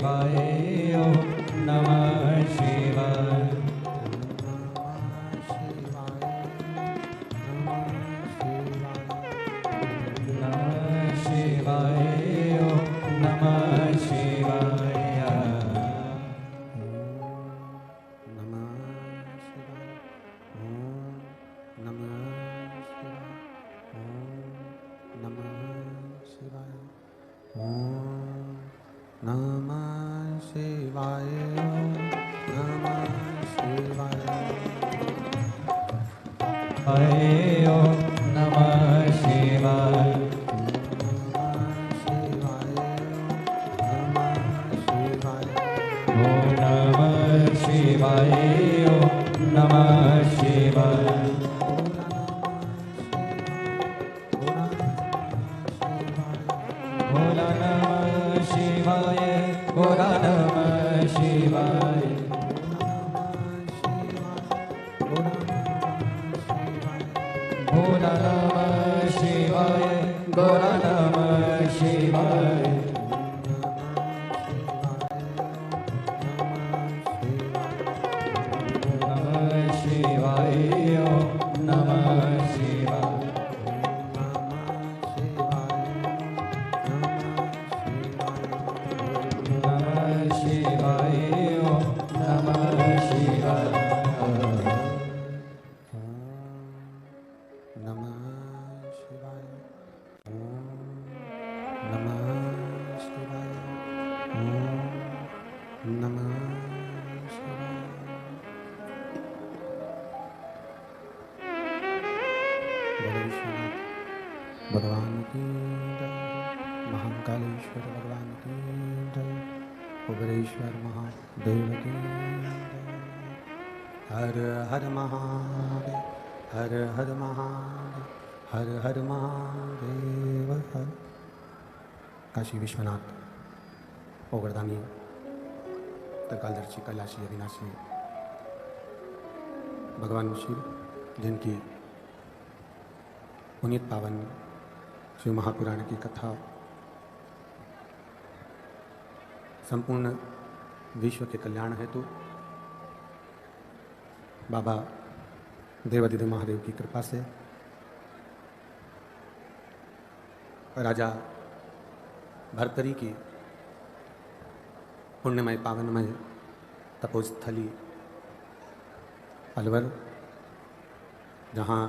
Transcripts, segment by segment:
शिवाय ओम नमः शिवाय। भगवान की जय, महाकालेश्वर भगवान की जय, उग्रेश्वर महादेव की जय। हर हर महादेव, हर हर महादेव, हर हर महादेव हर। काशी विश्वनाथ ओगरदानी त्रिकालदर्शी कैलाशी अविनाशी भगवान शिव, जिनकी पुनीत पावन शिव महापुराण की कथा संपूर्ण विश्व के कल्याण हेतु बाबा देवाधिदेव महादेव की कृपा से राजा भर्तरी की पुण्यमय पावनमय तपोस्थली अलवर, जहाँ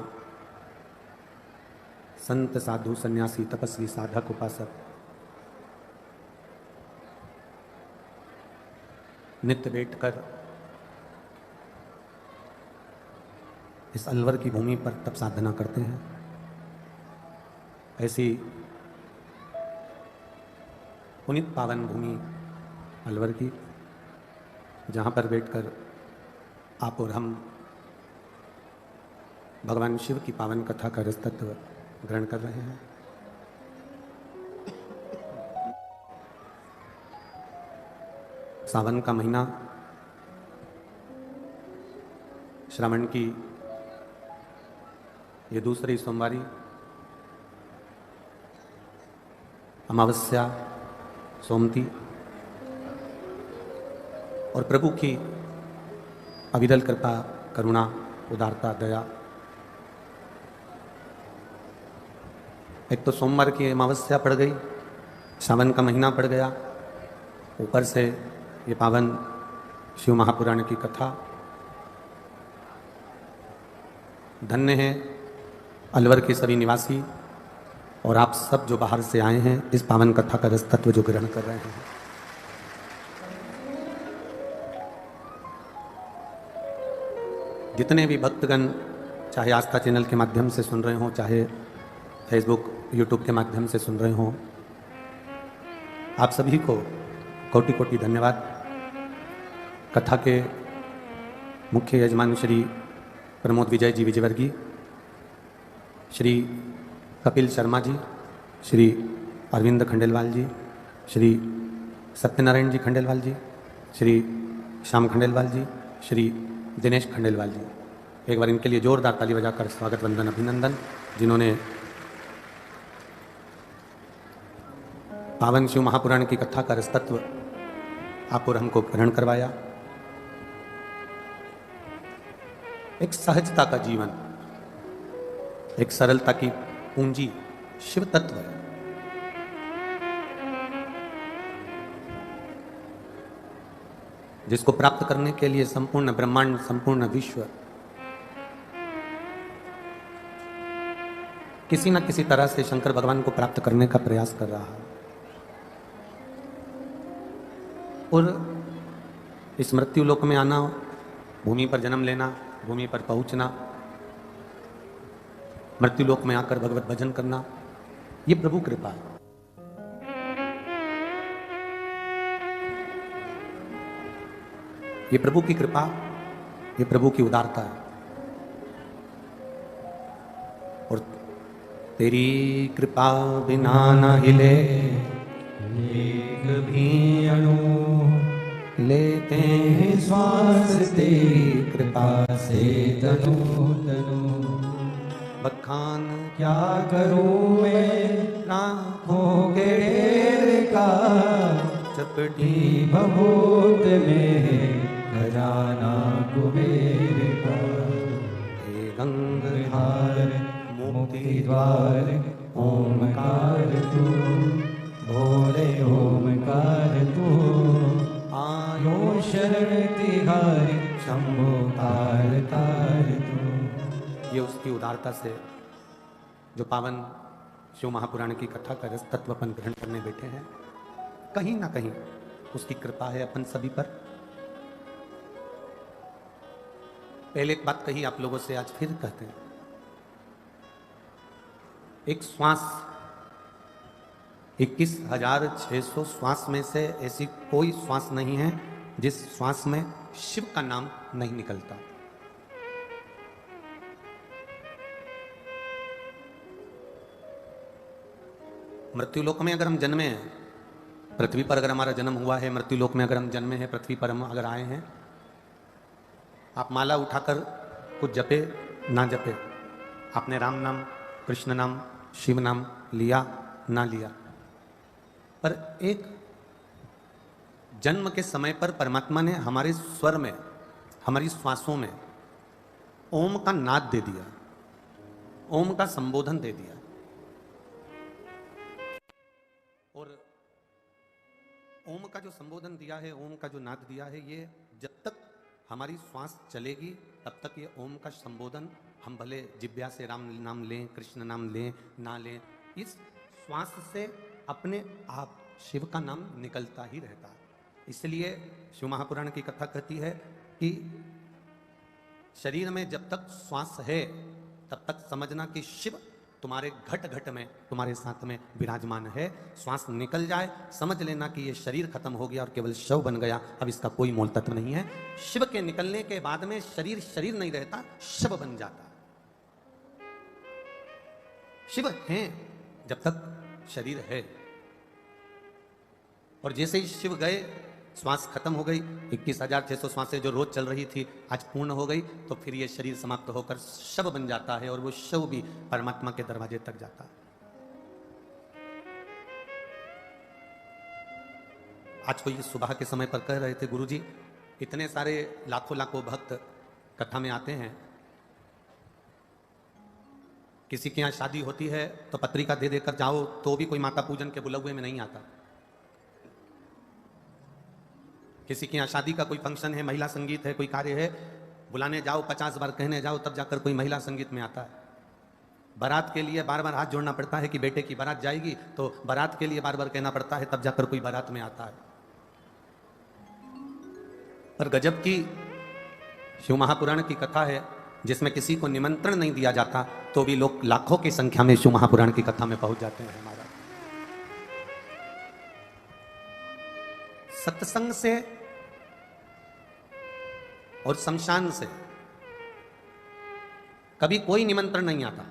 संत साधु सन्यासी तपस्वी साधक उपासक नित्य बैठकर इस अलवर की भूमि पर तप साधना करते हैं। ऐसी पुनीत पावन भूमि अलवर की, जहाँ पर बैठकर आप और हम भगवान शिव की पावन कथा का रसतत्व ग्रहण कर रहे हैं। सावन का महीना, श्रावण की ये दूसरी सोमवारी, अमावस्या, सोमती, और प्रभु की अविरल कृपा, करुणा, उदारता, दया। एक तो सोमवार की अमावस्या पड़ गई, सावन का महीना पड़ गया, ऊपर से ये पावन शिव महापुराण की कथा। धन्य है अलवर के सभी निवासी और आप सब जो बाहर से आए हैं इस पावन कथा का रस तत्व जो ग्रहण कर रहे हैं। जितने भी भक्तगण चाहे आस्था चैनल के माध्यम से सुन रहे हों, चाहे फेसबुक यूट्यूब के माध्यम से सुन रहे हों, आप सभी को कोटि कोटि धन्यवाद। कथा के मुख्य यजमान श्री प्रमोद विजय जी विजयवर्गीय, श्री कपिल शर्मा जी, श्री अरविंद खंडेलवाल जी, श्री सत्यनारायण जी खंडेलवाल जी, श्री श्याम खंडेलवाल जी, श्री दिनेश खंडेलवाल जी, एक बार इनके लिए जोरदार ताली बजाकर स्वागत वंदन अभिनंदन, जिन्होंने पावन शिव महापुराण की कथा का रसतत्व आप और हमको ग्रहण करवाया। एक सहजता का जीवन, एक सरलता की पूंजी शिव तत्व है। जिसको प्राप्त करने के लिए संपूर्ण ब्रह्मांड, संपूर्ण विश्व किसी न किसी तरह से शंकर भगवान को प्राप्त करने का प्रयास कर रहा है। और इस मृत्यु लोक में आना, भूमि पर जन्म लेना, भूमि पर पहुंचना, मृत्यु लोक में आकर भगवत भजन करना, ये प्रभु कृपा है। ये प्रभु की कृपा, ये प्रभु की उदारता है। और तेरी कृपा बिना न हिले एक भी अणु, लेते हैं श्वास तेरी कृपा से तनु तनु। बखान क्या करूं मैं राखों के ढेर का, चपटी भभूत में खजाना कुबेर का। हे गंगाधार हार मुक्ति द्वार ओमकार तू, भोले ओमकार तू। आयो शरण तिहारी शंभो तार तार तू। ये उसकी उदारता से जो पावन शिव महापुराण की कथा का रस तत्व अपन ग्रहण करने बैठे हैं, कहीं ना कहीं उसकी कृपा है अपन सभी पर। पहले एक बात कही आप लोगों से, आज फिर कहते हैं। एक श्वास 21,600 श्वास में से ऐसी कोई श्वास नहीं है जिस श्वास में शिव का नाम नहीं निकलता। मृत्युलोक में अगर हम जन्मे हैं, पृथ्वी पर अगर हमारा जन्म हुआ है, मृत्युलोक में अगर हम जन्मे हैं, पृथ्वी पर हम अगर आए हैं, आप माला उठाकर कुछ जपे ना जपे, आपने राम नाम, कृष्ण नाम, शिव नाम लिया ना लिया, पर एक जन्म के समय पर परमात्मा ने हमारे स्वर में, हमारी श्वासों में ओम का नाद दे दिया, ओम का संबोधन दे दिया। और ओम का जो संबोधन दिया है, ओम का जो नाद दिया है, ये जब तक हमारी श्वास चलेगी तब तक ये ओम का संबोधन हम भले जिब्या से राम नाम लें, कृष्ण नाम लें ना लें, इस श्वास से अपने आप शिव का नाम निकलता ही रहता है। इसलिए शिव महापुराण की कथा कहती है कि शरीर में जब तक श्वास है तब तक समझना कि शिव तुम्हारे घट घट में, तुम्हारे साथ में विराजमान है। श्वास निकल जाए, समझ लेना कि ये शरीर खत्म हो गया और केवल शव बन गया, अब इसका कोई मोल तत्व नहीं है। शिव के निकलने के बाद में शरीर शरीर नहीं रहता, शव बन जाता। शिव हैं जब तक शरीर है, और जैसे ही शिव गए, श्वास खत्म हो गई, 21,600 श्वासें जो रोज चल रही थी आज पूर्ण हो गई, तो फिर ये शरीर समाप्त होकर शव बन जाता है, और वो शव भी परमात्मा के दरवाजे तक जाता है। आज को ये सुबह के समय पर कह रहे थे गुरुजी, इतने सारे लाखों लाखों भक्त कथा में आते हैं, किसी के यहाँ शादी होती है तो पत्रिका दे देकर जाओ तो भी कोई माता पूजन के बुलौए में नहीं आता। किसी के यहाँ शादी का कोई फंक्शन है, महिला संगीत है, कोई कार्य है, बुलाने जाओ, 50 बार कहने जाओ, तब जाकर कोई महिला संगीत में आता है। बारात के लिए बार बार हाथ जोड़ना पड़ता है कि बेटे की बारात जाएगी, तो बारात के लिए बार बार कहना पड़ता है, तब जाकर कोई बारात में आता है। पर गजब की शिव महापुराण की कथा है जिसमें किसी को निमंत्रण नहीं दिया जाता तो भी लोग लाखों की संख्या में शिव महापुराण की कथा में पहुंच जाते हैं। हमारा सत्संग से और शमशान से कभी कोई निमंत्रण नहीं आता,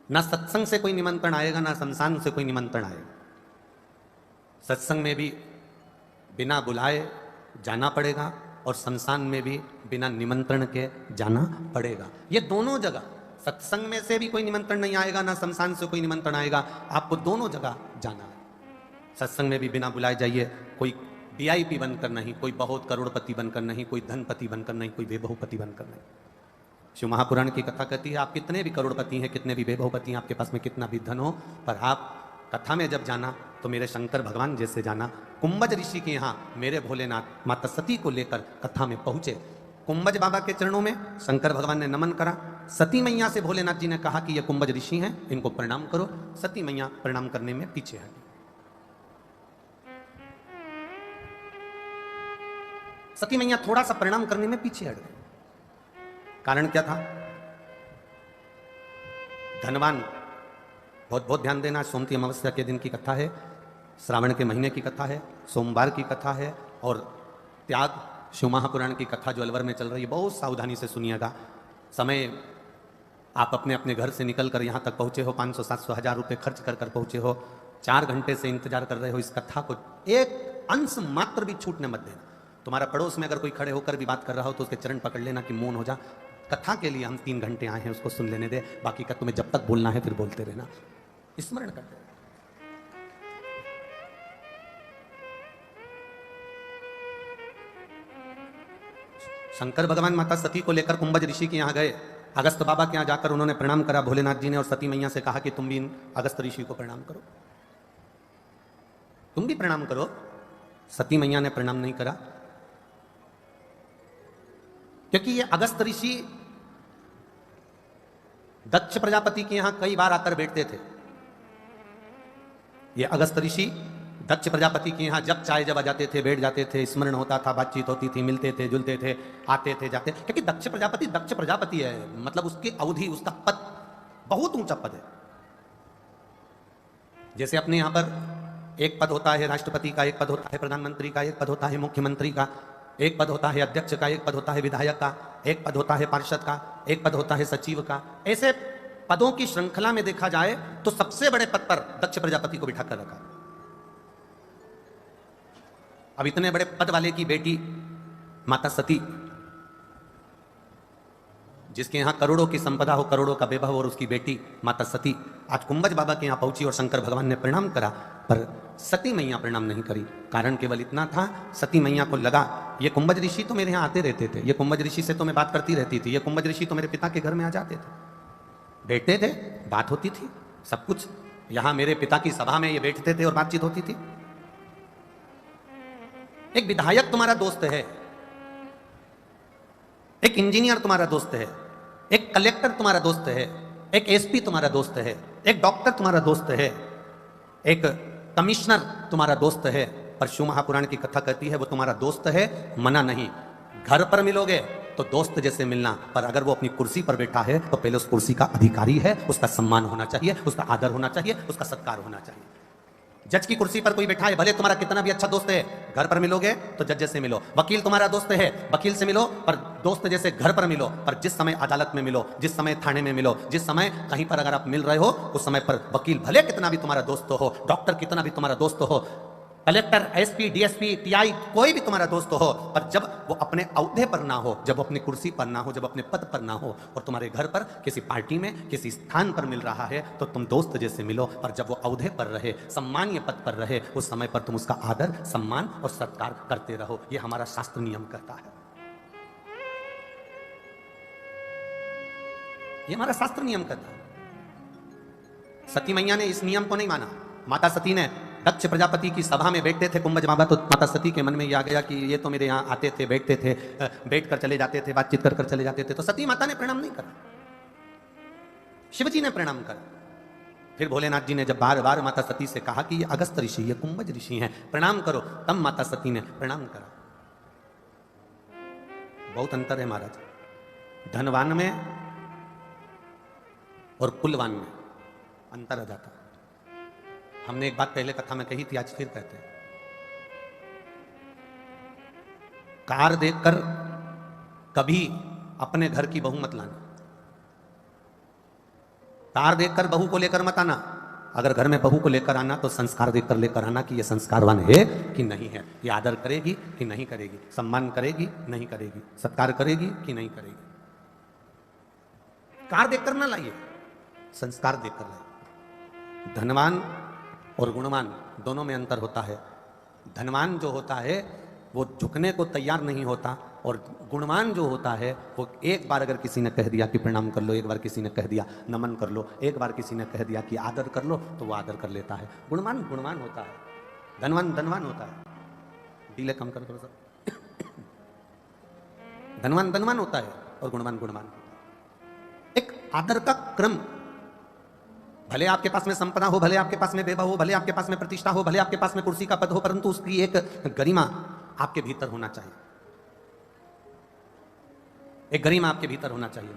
ना सत्संग से कोई निमंत्रण आएगा, ना शमशान से कोई निमंत्रण आएगा। सत्संग में भी बिना बुलाए जाना पड़ेगा और शमशान में भी बिना निमंत्रण के जाना पड़ेगा। ये दोनों जगह, सत्संग में से भी कोई निमंत्रण नहीं आएगा, ना शमशान से कोई निमंत्रण आएगा, आपको दोनों जगह जाना है। सत्संग में भी बिना बुलाए जाइए, कोई वीआईपी बनकर नहीं, कोई बहुत करोड़पति बनकर नहीं, कोई धनपति बनकर नहीं, कोई बेबहुपति बनकर नहीं। शिव महापुराण की कथा कहती है आप कितने भी करोड़पति हैं, कितने भी बेबहुपति हैं, आपके पास में कितना भी धन हो, पर आप कथा में जब जाना तो मेरे शंकर भगवान जैसे जाना। कुंभज ऋषि के यहाँ मेरे भोलेनाथ माता सती को लेकर कथा में पहुंचे। कुंभज बाबा के चरणों में शंकर भगवान ने नमन करा। सती मैया से भोलेनाथ जी ने कहा कि ये कुंभज ऋषि हैं, इनको प्रणाम करो। सती मैया प्रणाम करने में पीछे हटी। सती मैया थोड़ा सा प्रणाम करने में पीछे हट गई। कारण क्या था? धनवान, बहुत बहुत ध्यान देना, सोमती अमावस्या के दिन की कथा है, श्रावण के महीने की कथा है, सोमवार की कथा है, और त्याग शिव महापुराण की कथा जो अलवर में चल रही है, बहुत सावधानी से सुनिएगा। समय आप अपने अपने घर से निकल कर यहाँ तक पहुँचे हो, 500 700 1000 रुपये खर्च कर कर पहुँचे हो, 4 घंटे से इंतजार कर रहे हो, इस कथा को एक अंश मात्र भी छूटने मत देना। तुम्हारा पड़ोस में अगर कोई खड़े होकर भी बात कर रहा हो तो उसके चरण पकड़ लेना कि मौन हो जा, कथा के लिए हम 3 घंटे आए हैं, उसको सुन लेने दे, बाकी का तुम्हें जब तक बोलना है फिर बोलते रहना, स्मरण करते रहना। शंकर भगवान माता सती को लेकर कुंभज ऋषि के यहाँ गए। अगस्त बाबा के यहाँ जाकर उन्होंने प्रणाम करा भोलेनाथ जी ने, और सती मैया से कहा कि तुम भी इन अगस्त ऋषि को प्रणाम करो, तुम भी प्रणाम करो। सती मैया ने प्रणाम नहीं करा, क्योंकि ये अगस्त ऋषि दक्ष प्रजापति के यहां कई बार आकर बैठते थे। ये अगस्त ऋषि दक्ष प्रजापति के यहां जब चाहे जब आ जाते थे, बैठ जाते थे, स्मरण होता था, बातचीत होती थी, मिलते थे, जुलते थे, आते थे, जाते, क्योंकि दक्ष प्रजापति है, मतलब उसकी अवधि, उसका पद बहुत ऊंचा पद है। जैसे अपने यहां पर एक पद होता है राष्ट्रपति का, एक पद होता है प्रधानमंत्री का, एक पद होता है मुख्यमंत्री का, एक पद होता है अध्यक्ष का, एक पद होता है विधायक का, एक पद होता है पार्षद का, एक पद होता है सचिव का। ऐसे पदों की श्रृंखला में देखा जाए तो सबसे बड़े पद पर दक्ष प्रजापति को बिठा कर रखा। अब इतने बड़े पद वाले की बेटी माता सती, जिसके यहां करोड़ों की संपदा हो, करोड़ों का वैभव, और उसकी बेटी माता सती आज कुंभज बाबा के यहां पहुंची और शंकर भगवान ने प्रणाम करा, पर सती मैया प्रणाम नहीं करी। कारण केवल इतना था, सती मैया को लगा ये कुंभज ऋषि तो मेरे यहां आते रहते थे, ये कुंभज ऋषि से तो मैं बात करती रहती थी, ये कुंभज ऋषि तो मेरे पिता के घर में आ जाते थे, बैठते थे, बात होती थी, सब कुछ यहां मेरे पिता की सभा में ये बैठते थे और बातचीत होती थी। एक विधायक तुम्हारा दोस्त है, एक इंजीनियर तुम्हारा दोस्त है, एक कलेक्टर तुम्हारा दोस्त है, एक एसपी तुम्हारा दोस्त है, एक डॉक्टर तुम्हारा दोस्त है, एक कमिश्नर तुम्हारा दोस्त है, पर शिव महापुराण की कथा कहती है वो तुम्हारा दोस्त है, मना नहीं। घर पर मिलोगे तो दोस्त जैसे मिलना, पर अगर वो अपनी कुर्सी पर बैठा है तो पहले उस कुर्सी का अधिकारी है, उसका सम्मान होना चाहिए, उसका आदर होना चाहिए, उसका सत्कार होना चाहिए। जज की कुर्सी पर कोई बैठा है, भले तुम्हारा कितना भी अच्छा दोस्त है, घर पर मिलोगे तो जज जैसे मिलो। वकील तुम्हारा दोस्त है, वकील से मिलो, पर दोस्त जैसे घर पर मिलो। पर जिस समय अदालत में मिलो, जिस समय थाने में मिलो, जिस समय कहीं पर अगर आप मिल रहे हो, उस समय पर वकील भले कितना भी तुम्हारा दोस्त हो, डॉक्टर कितना भी तुम्हारा दोस्त हो, कलेक्टर, एसपी, डीएसपी, टीआई, कोई भी तुम्हारा दोस्त हो, पर जब वो अपने औहदे पर ना हो, जब अपनी कुर्सी पर ना हो, जब अपने पद पर ना हो, और तुम्हारे घर पर किसी पार्टी में किसी स्थान पर मिल रहा है, तो तुम दोस्त जैसे मिलो। पर जब वो औहदे पर रहे, सम्मानीय पद पर रहे, उस समय पर तुम उसका आदर, सम्मान और सत्कार करते रहो। ये हमारा शास्त्र नियम कहता है, ये हमारा शास्त्र नियम कहता है। सती मैया ने इस नियम को नहीं माना। माता सती ने, दक्ष प्रजापति की सभा में बैठते थे कुंभज बाबा, तो माता सती के मन में यह आ गया कि ये तो मेरे यहाँ आते थे, बैठते थे, बैठ कर चले जाते थे, बातचीत कर कर चले जाते थे। तो सती माता ने प्रणाम नहीं करा, शिवजी ने प्रणाम करा। फिर भोलेनाथ जी ने जब बार बार माता सती से कहा कि ये अगस्त ऋषि, ये कुंभज ऋषि हैं, प्रणाम करो, तब माता सती ने प्रणाम करा। बहुत अंतर है महाराज, धनवान में और कुलवान में अंतर आ जाता है। हमने एक बात पहले कथा में कही थी, आज फिर कहते हैं। कार देखकर कभी अपने घर की बहू मत लाना, कार देखकर बहू को लेकर मत आना। अगर घर में बहू को लेकर आना तो संस्कार देखकर लेकर आना कि ये संस्कारवान है कि नहीं है, ये आदर करेगी कि नहीं करेगी, सम्मान करेगी नहीं करेगी, सत्कार करेगी कि नहीं करेगी। कार देखकर ना लाइए, संस्कार देखकर लाइए। धनवान और गुणवान दोनों में अंतर होता है। धनवान जो होता है वो झुकने को तैयार नहीं होता, और गुणवान जो होता है वो एक बार अगर किसी ने कह दिया कि प्रणाम कर लो, एक बार किसी ने कह दिया नमन कर लो, एक बार किसी ने कह दिया कि आदर कर लो, तो वो आदर कर लेता है। गुणवान गुणवान होता है, धनवान धनवान होता है। डीले कम कर थोड़ा सा। धनवान धनवान होता है और गुणवान गुणवान होता है। एक आदर का क्रम, भले आपके पास में संपदा हो, भले आपके पास में वैभव हो, भले आपके पास में प्रतिष्ठा हो, भले आपके पास में कुर्सी का पद हो, परंतु उसकी एक गरिमा आपके भीतर होना चाहिए। एक गरिमा आपके भीतर होना चाहिए।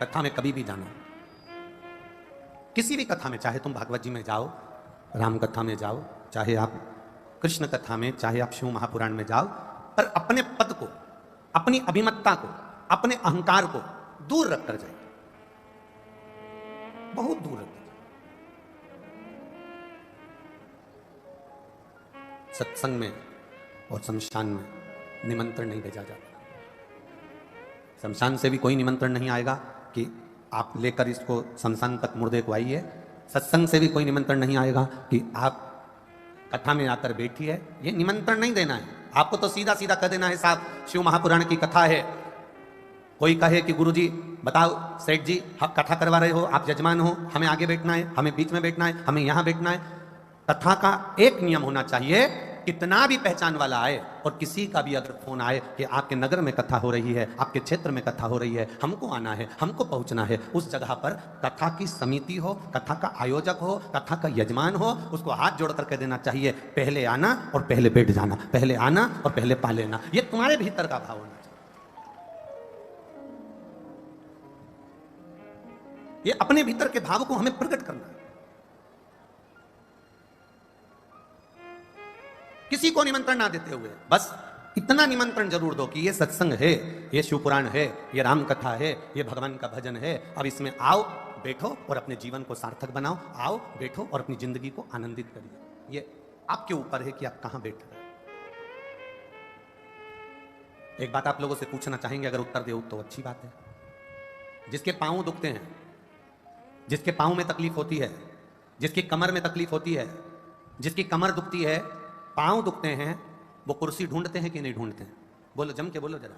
कथा में कभी भी जाना, किसी भी कथा में, चाहे तुम भागवत जी में जाओ, राम कथा में जाओ, चाहे आप कृष्ण कथा में, चाहे आप शिव महापुराण में जाओ, पर अपने पद को, अपनी अभिमतता को, अपने अहंकार को दूर रखकर जाइए, बहुत दूर रख दीजिए। सत्संग में और शमशान में निमंत्रण नहीं भेजा जाता। शमशान से भी कोई निमंत्रण नहीं आएगा कि आप लेकर इसको शमशान तक मुर्दे को आइए। सत्संग से भी कोई निमंत्रण नहीं आएगा कि आप कथा में आकर बैठिए। ये निमंत्रण नहीं देना है आपको, तो सीधा सीधा कह देना है, साहब शिव महापुराण की कथा है, कोई कहे कि गुरुजी बताओ, सेठ जी आप कथा करवा रहे हो, आप यजमान हो, हमें आगे बैठना है, हमें बीच में बैठना है, हमें यहां बैठना है। कथा का एक नियम होना चाहिए, कितना भी पहचान वाला आए और किसी का भी अगर फोन आए कि आपके नगर में कथा हो रही है, आपके क्षेत्र में कथा हो रही है, हमको आना है, हमको पहुंचना है, उस जगह पर कथा की समिति हो, कथा का आयोजक हो, कथा का यजमान हो, उसको हाथ जोड़ करके देना चाहिए, पहले आना और पहले बैठ जाना, पहले आना और पहले पा लेना। ये तुम्हारे भीतर का भाव होना चाहिए। ये अपने भीतर के भाव को हमें प्रकट करना है। किसी को निमंत्रण ना देते हुए बस इतना निमंत्रण जरूर दो कि ये सत्संग है, ये शिवपुराण है, ये राम कथा है, ये भगवान का भजन है, अब इसमें आओ, बैठो और अपने जीवन को सार्थक बनाओ, आओ बैठो और अपनी जिंदगी को आनंदित करिए। ये आपके ऊपर है कि आप कहां बैठ रहे हैं। एक बात आप लोगों से पूछना चाहेंगे, अगर उत्तर दे तो अच्छी बात है। जिसके पांव दुखते हैं, जिसके पांव में तकलीफ होती है, जिसकी कमर में तकलीफ होती है, जिसकी कमर दुखती है, पांव दुखते हैं, वो कुर्सी ढूंढते हैं कि नहीं ढूंढते हैं? बोलो, जम के बोलो जरा।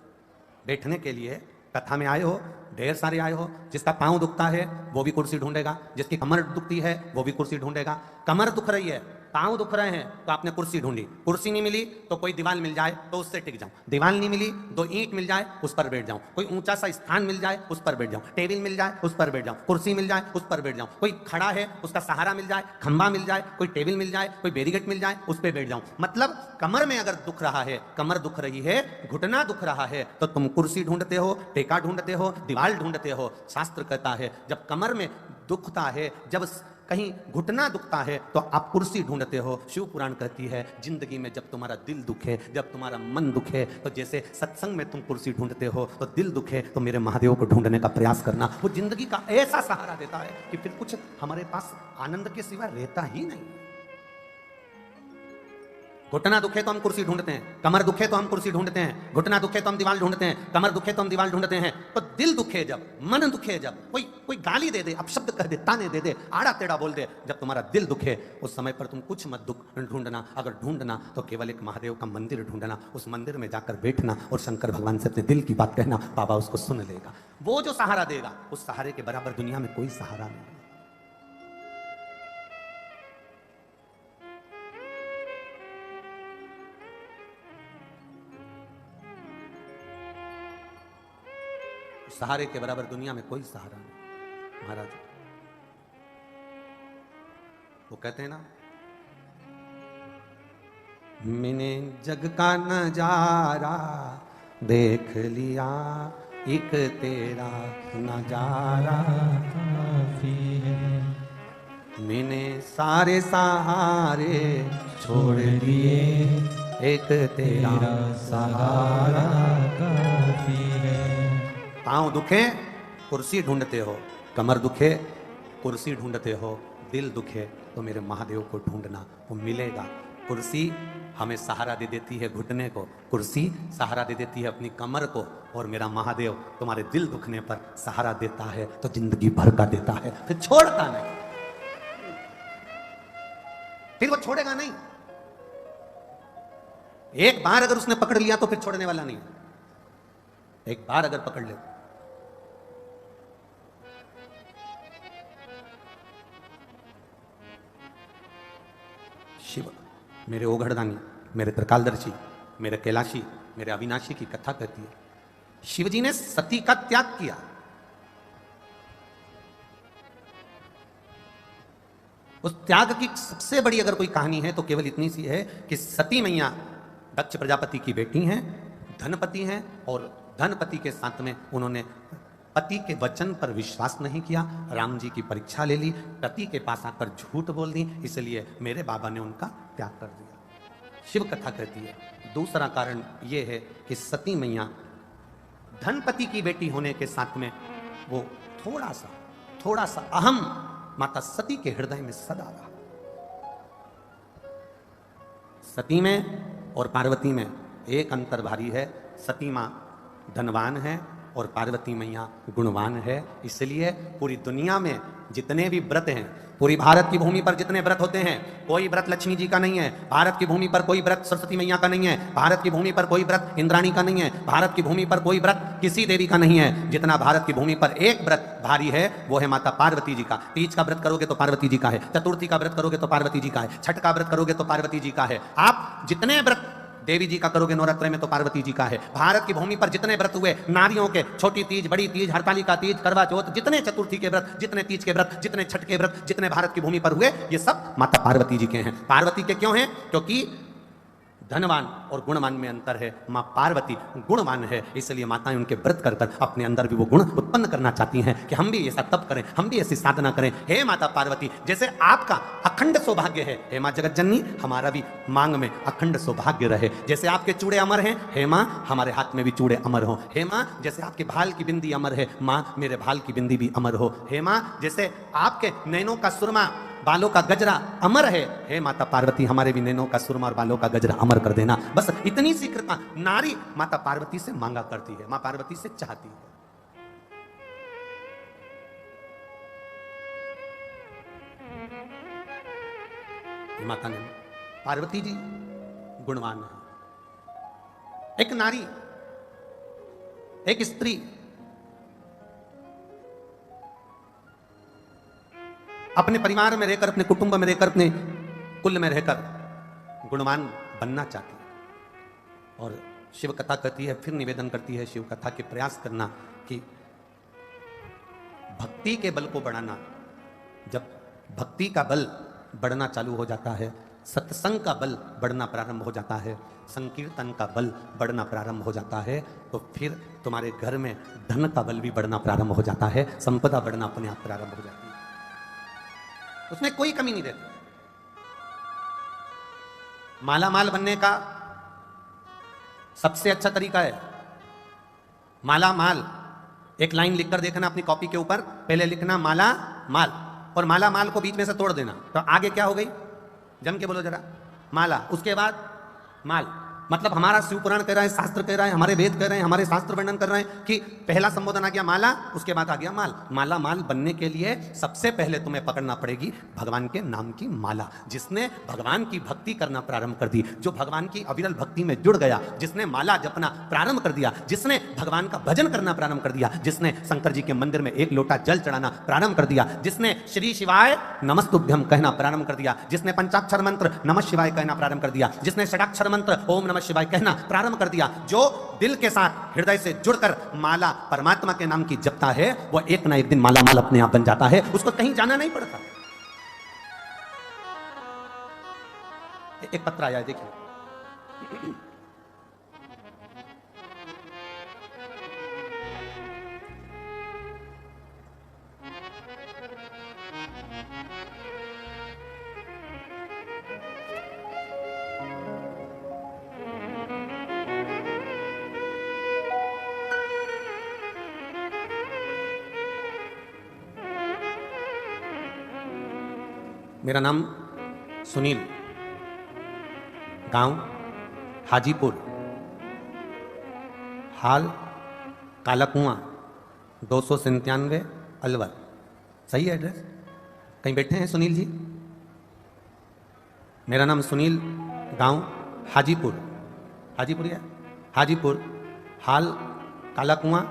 बैठने के लिए कथा में आए हो, ढेर सारे आए हो, जिसका पांव दुखता है वो भी कुर्सी ढूंढेगा, जिसकी कमर दुखती है वो भी कुर्सी ढूंढेगा। कमर दुख रही है, पांव दुख रहे हैं, तो आपने कुर्सी ढूंढी, कुर्सी नहीं मिली तो कोई दीवार मिल जाए तो उससे टिक जाऊं, दीवार नहीं मिली तो ईंट मिल जाए उस पर बैठ जाऊं, कोई ऊंचा सा स्थान मिल जाए उस पर बैठ जाऊं, टेबल मिल जाए उस पर बैठ जाऊं, कुर्सी मिल जाए उस पर बैठ जाऊं, कोई खड़ा है उसका सहारा मिल जाए, खंबा मिल जाए, कोई टेबल मिल जाए, कोई बैरिकेड मिल जाए, उस पर बैठ जाऊं। मतलब कमर में अगर दुख रहा है, कमर दुख रही है, घुटना दुख रहा है, तो तुम कुर्सी ढूंढते हो, टेका ढूंढते हो, दीवार ढूंढते हो। शास्त्र कहता है जब कमर में दुखता है, जब कहीं घुटना दुखता है तो आप कुर्सी ढूंढते हो। शिव पुराण कहती है जिंदगी में जब तुम्हारा दिल दुखे, जब तुम्हारा मन दुखे, तो जैसे सत्संग में तुम कुर्सी ढूंढते हो तो दिल दुखे तो मेरे महादेव को ढूंढने का प्रयास करना। वो जिंदगी का ऐसा सहारा देता है कि फिर कुछ हमारे पास आनंद के सिवा रहता ही नहीं। घुटना दुखे तो हम कुर्सी ढूंढते हैं, कमर दुखे तो हम कुर्सी ढूंढते हैं, घुटना दुखे तो हम दीवार ढूंढते हैं, कमर दुखे तो हम दीवार ढूंढते हैं। तो दिल दुखे जब, मन दुखे जब, कोई गाली दे दे, अपशब्द कह दे, ताने दे दे, आड़ा टेढ़ा बोल दे, जब तुम्हारा दिल दुखे उस समय पर तुम कुछ मत ढूंढना। अगर ढूंढना तो केवल एक महादेव का मंदिर ढूंढना, उस मंदिर में जाकर बैठना और शंकर भगवान से अपने दिल की बात कहना, बाबा उसको सुन लेगा। वो जो सहारा देगा उस सहारे के बराबर दुनिया में कोई सहारा नहीं। सहारे के बराबर दुनिया में कोई सहारा नहीं। महाराज वो कहते हैं ना, मैंने जग का नजारा देख लिया, एक तेरा नजारा काफी है। मैंने सारे सहारे छोड़ दिए, एक तेरा सहारा काफी है। पांव दुखे कुर्सी ढूंढते हो, कमर दुखे कुर्सी ढूंढते हो, दिल दुखे तो मेरे महादेव को ढूंढना, वो मिलेगा। कुर्सी हमें सहारा दे देती है घुटने को, कुर्सी सहारा दे देती है अपनी कमर को, और मेरा महादेव तुम्हारे दिल दुखने पर सहारा देता है तो जिंदगी भर का देता है, फिर छोड़ता नहीं, फिर वो छोड़ेगा नहीं। एक बार अगर उसने पकड़ लिया तो फिर छोड़ने वाला नहीं, एक बार अगर पकड़ ले। शिव मेरे ओघड़दानी, मेरे त्रिकालदर्शी, मेरे कैलाशी, मेरे अविनाशी की कथा कहती है शिवजी ने सती का त्याग किया। उस त्याग की सबसे बड़ी अगर कोई कहानी है तो केवल इतनी सी है कि सती मैया दक्ष प्रजापति की बेटी हैं, धनपति हैं, और धनपति के साथ में उन्होंने पति के वचन पर विश्वास नहीं किया, राम जी की परीक्षा ले ली, पति के पास आकर झूठ बोल दी, इसलिए मेरे बाबा ने उनका त्याग कर दिया। शिव कथा कहती है दूसरा कारण यह है कि सती मैया धनपति की बेटी होने के साथ में वो थोड़ा सा अहम माता सती के हृदय में सदा रहा। सती में और पार्वती में एक अंतर भारी है, सती मां धनवान है और पार्वती मैया गुणवान है, इसलिए पूरी दुनिया में जितने भी व्रत हैं, पूरी भारत की भूमि पर जितने व्रत होते हैं, कोई व्रत लक्ष्मी जी का नहीं है, भारत की भूमि पर कोई व्रत सरस्वती मैया का नहीं है, भारत की भूमि पर कोई व्रत इंद्राणी का नहीं है, भारत की भूमि पर कोई व्रत किसी देवी का नहीं है। जितना भारत की भूमि पर एक व्रत भारी है वो है माता पार्वती जी का। तीज का व्रत करोगे तो पार्वती जी का है, चतुर्थी का व्रत करोगे तो पार्वती जी का है, छठ का व्रत करोगे तो पार्वती जी का है, आप जितने व्रत देवी जी का करोगे नवरात्र में तो पार्वती जी का है। भारत की भूमि पर जितने व्रत हुए नारियों के, छोटी तीज, बड़ी तीज, हरतालिका तीज, करवा चौथ, जितने चतुर्थी के व्रत, जितने तीज के व्रत, जितने छठ के व्रत, जितने भारत की भूमि पर हुए, ये सब माता पार्वती जी के हैं। पार्वती के क्यों हैं? क्योंकि धनवान और गुणवान में अंतर है। मां पार्वती गुणवान है, इसलिए माताएं उनके व्रत कर कर अपने अंदर भी वो गुण उत्पन्न करना चाहती हैं कि हम भी ऐसा तप करें, हम भी ऐसी साधना करें। हे माता पार्वती, जैसे आपका अखंड सौभाग्य है, हे मां जगत जननी, हमारा भी मांग में अखंड सौभाग्य रहे। जैसे आपके चूड़े अमर हैं, हे मां हमारे हाथ में भी चूड़े अमर हो। हे मां जैसे आपके भाल की बिंदी अमर है, मां मेरे भाल की बिंदी भी अमर हो। हे मां जैसे आपके नैनों का सुरमा, बालों का गजरा अमर है, हे माता पार्वती हमारे भी नैनों का सुरमा और बालों का गजरा अमर कर देना। बस इतनी सी कृपा नारी माता पार्वती से मांगा करती है, मां पार्वती से चाहती है। माता ने पार्वती जी गुणवान है। एक नारी, एक स्त्री अपने परिवार में रहकर, अपने कुटुंब में रहकर, अपने कुल में रहकर गुणवान बनना चाहती है। और शिव कथा कहती है, फिर निवेदन करती है शिव कथा के प्रयास करना कि भक्ति के बल को बढ़ाना। जब भक्ति का बल बढ़ना चालू हो जाता है, सत्संग का बल बढ़ना प्रारंभ हो जाता है, संकीर्तन का बल बढ़ना प्रारंभ हो जाता है, तो फिर तुम्हारे घर में धन का बल भी बढ़ना प्रारंभ हो जाता है, संपदा बढ़ना अपने आप प्रारंभ हो जाती है। उसमें कोई कमी नहीं रहती। माला माल बनने का सबसे अच्छा तरीका है माला माल। एक लाइन लिखकर देखना अपनी कॉपी के ऊपर, पहले लिखना माला माल और माला माल को बीच में से तोड़ देना, तो आगे क्या हो गई? जम के बोलो जरा, माला, उसके बाद माल। मतलब हमारा शिव पुराण कह रहा है, शास्त्र कह रहा है, हमारे वेद कह रहे हैं, हमारे शास्त्र वर्णन कर रहे हैं कि पहला संबोधन आ गया माला, उसके बाद आ गया माल। माला माल बनने के लिए सबसे पहले तुम्हें पकड़ना पड़ेगी भगवान के नाम की माला। जिसने भगवान की भक्ति करना प्रारंभ कर दी, जो भगवान की अविरल भक्ति में जुड़ गया, जिसने माला जपना प्रारंभ कर दिया, जिसने भगवान का भजन करना प्रारंभ कर दिया, जिसने शंकर जी के मंदिर में एक लोटा जल चढ़ाना प्रारंभ कर दिया, जिसने श्री शिवाय नमस्तुभ्यम कहना प्रारंभ कर दिया, जिसने पंचाक्षर मंत्र नमः शिवाय कहना प्रारंभ कर दिया, जिसने षडाक्षर मंत्र ओम नमः शिवाय कहना प्रारंभ कर दिया, जो दिल के साथ हृदय से जुड़कर माला परमात्मा के नाम की जपता है, वो एक ना एक दिन माला माल अपने आप बन जाता है, उसको कहीं जाना नहीं पड़ता। एक पत्र आया है, देखिए। मेरा नाम सुनील, गांव हाजीपुर, हाल काला कुआं, 297 अलवर। सही है एड्रेस? कहीं बैठे हैं सुनील जी? मेरा नाम सुनील, गांव हाजीपुर, हाजीपुर या हाजीपुर, हाल काला कुआं,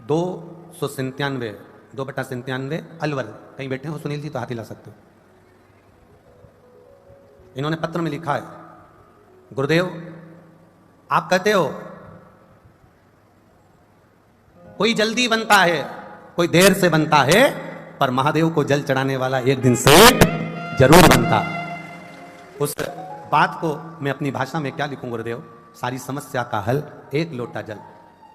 297 2/97 अलवर। कहीं बैठे हो सुनील जी तो हाथ हिला सकते हो। इन्होंने पत्र में लिखा है, गुरुदेव आप कहते हो कोई जल्दी बनता है, कोई देर से बनता है, पर महादेव को जल चढ़ाने वाला एक दिन से जरूर बनता। उस बात को मैं अपनी भाषा में क्या लिखूं गुरुदेव? सारी समस्या का हल एक लोटा जल।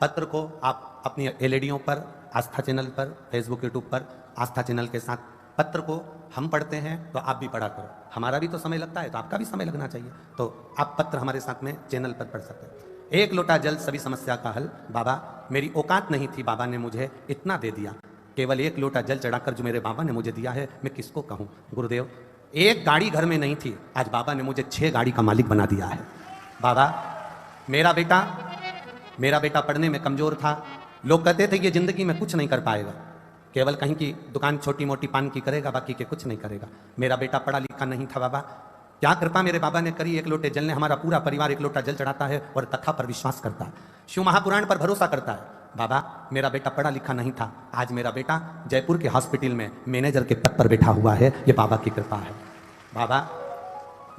पत्र को आप अपनी एलईडीओं पर, आस्था चैनल पर, फेसबुक यूट्यूब पर आस्था चैनल के साथ पत्र को हम पढ़ते हैं तो आप भी पढ़ा करो। हमारा भी तो समय लगता है तो आपका भी समय लगना चाहिए, तो आप पत्र हमारे साथ में चैनल पर पढ़ सकते हैं। एक लोटा जल सभी समस्या का हल। बाबा मेरी औकात नहीं थी, बाबा ने मुझे इतना दे दिया। केवल एक लोटा जल चढ़ाकर जो मेरे बाबा ने मुझे दिया है, मैं किसको कहूँ गुरुदेव? एक गाड़ी घर में नहीं थी, आज बाबा ने मुझे 6 गाड़ी का मालिक बना दिया है। बाबा मेरा बेटा पढ़ने में कमजोर था। लोग कहते थे ये जिंदगी में कुछ नहीं कर पाएगा, केवल कहीं की दुकान छोटी मोटी पान की करेगा, बाकी के कुछ नहीं करेगा। मेरा बेटा पढ़ा लिखा नहीं था। बाबा क्या कृपा मेरे बाबा ने करी, एक लोटे जल ने हमारा पूरा परिवार एक लोटा जल चढ़ाता है और कथा पर विश्वास करता है, शिव महापुराण पर भरोसा करता है। बाबा मेरा बेटा पढ़ा लिखा नहीं था, आज मेरा बेटा जयपुर के हॉस्पिटल में मैनेजर के पद पर बैठा हुआ है, ये बाबा की कृपा है। बाबा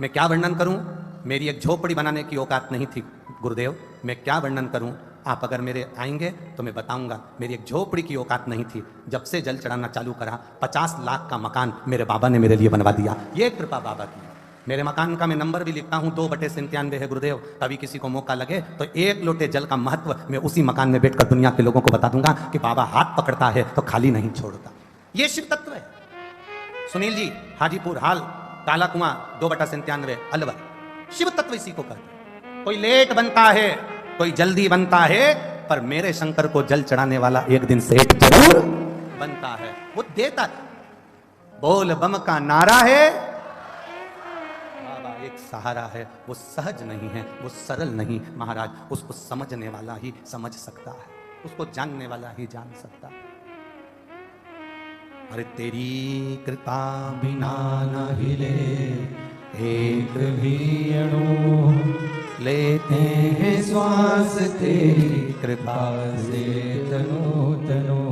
मैं क्या वर्णन करूं, मेरी एक झोपड़ी बनाने की औकात नहीं थी गुरुदेव, मैं क्या वर्णन करूं? आप अगर मेरे आएंगे तो मैं बताऊंगा। मेरी एक झोपड़ी की औकात नहीं थी, जब से जल चढ़ाना चालू करा 50 लाख का मकान मेरे बाबा ने मेरे लिए बनवा दिया, ये कृपा बाबा की। मेरे मकान का मैं नंबर भी लिखता हूं, 2/97 है गुरुदेव। कभी किसी को मौका लगे तो एक लोटे जल का महत्व मैं उसी मकान में बैठकर दुनिया के लोगों को बता दूंगा कि बाबा हाथ पकड़ता है तो खाली नहीं छोड़ता। ये शिव तत्व है। सुनील जी हाजीपुर, हाल काला कुआं, 2/97 अलवर। शिव तत्व इसी को कहते हैं। कोई लेट बनता है, कोई जल्दी बनता है, पर मेरे शंकर को जल चढ़ाने वाला एक दिन सेठ जरूर बनता है। वो देता है। बोल बम का नारा है, बाबा एक सहारा है। वो सहज नहीं है, वो सरल नहीं महाराज, उसको समझने वाला ही समझ सकता है, उसको जानने वाला ही जान सकता है। अरे तेरी कृपा बिना न हिले एक भी अणु, लेते हैं श्वास तेरी कृपा से तनो तनो।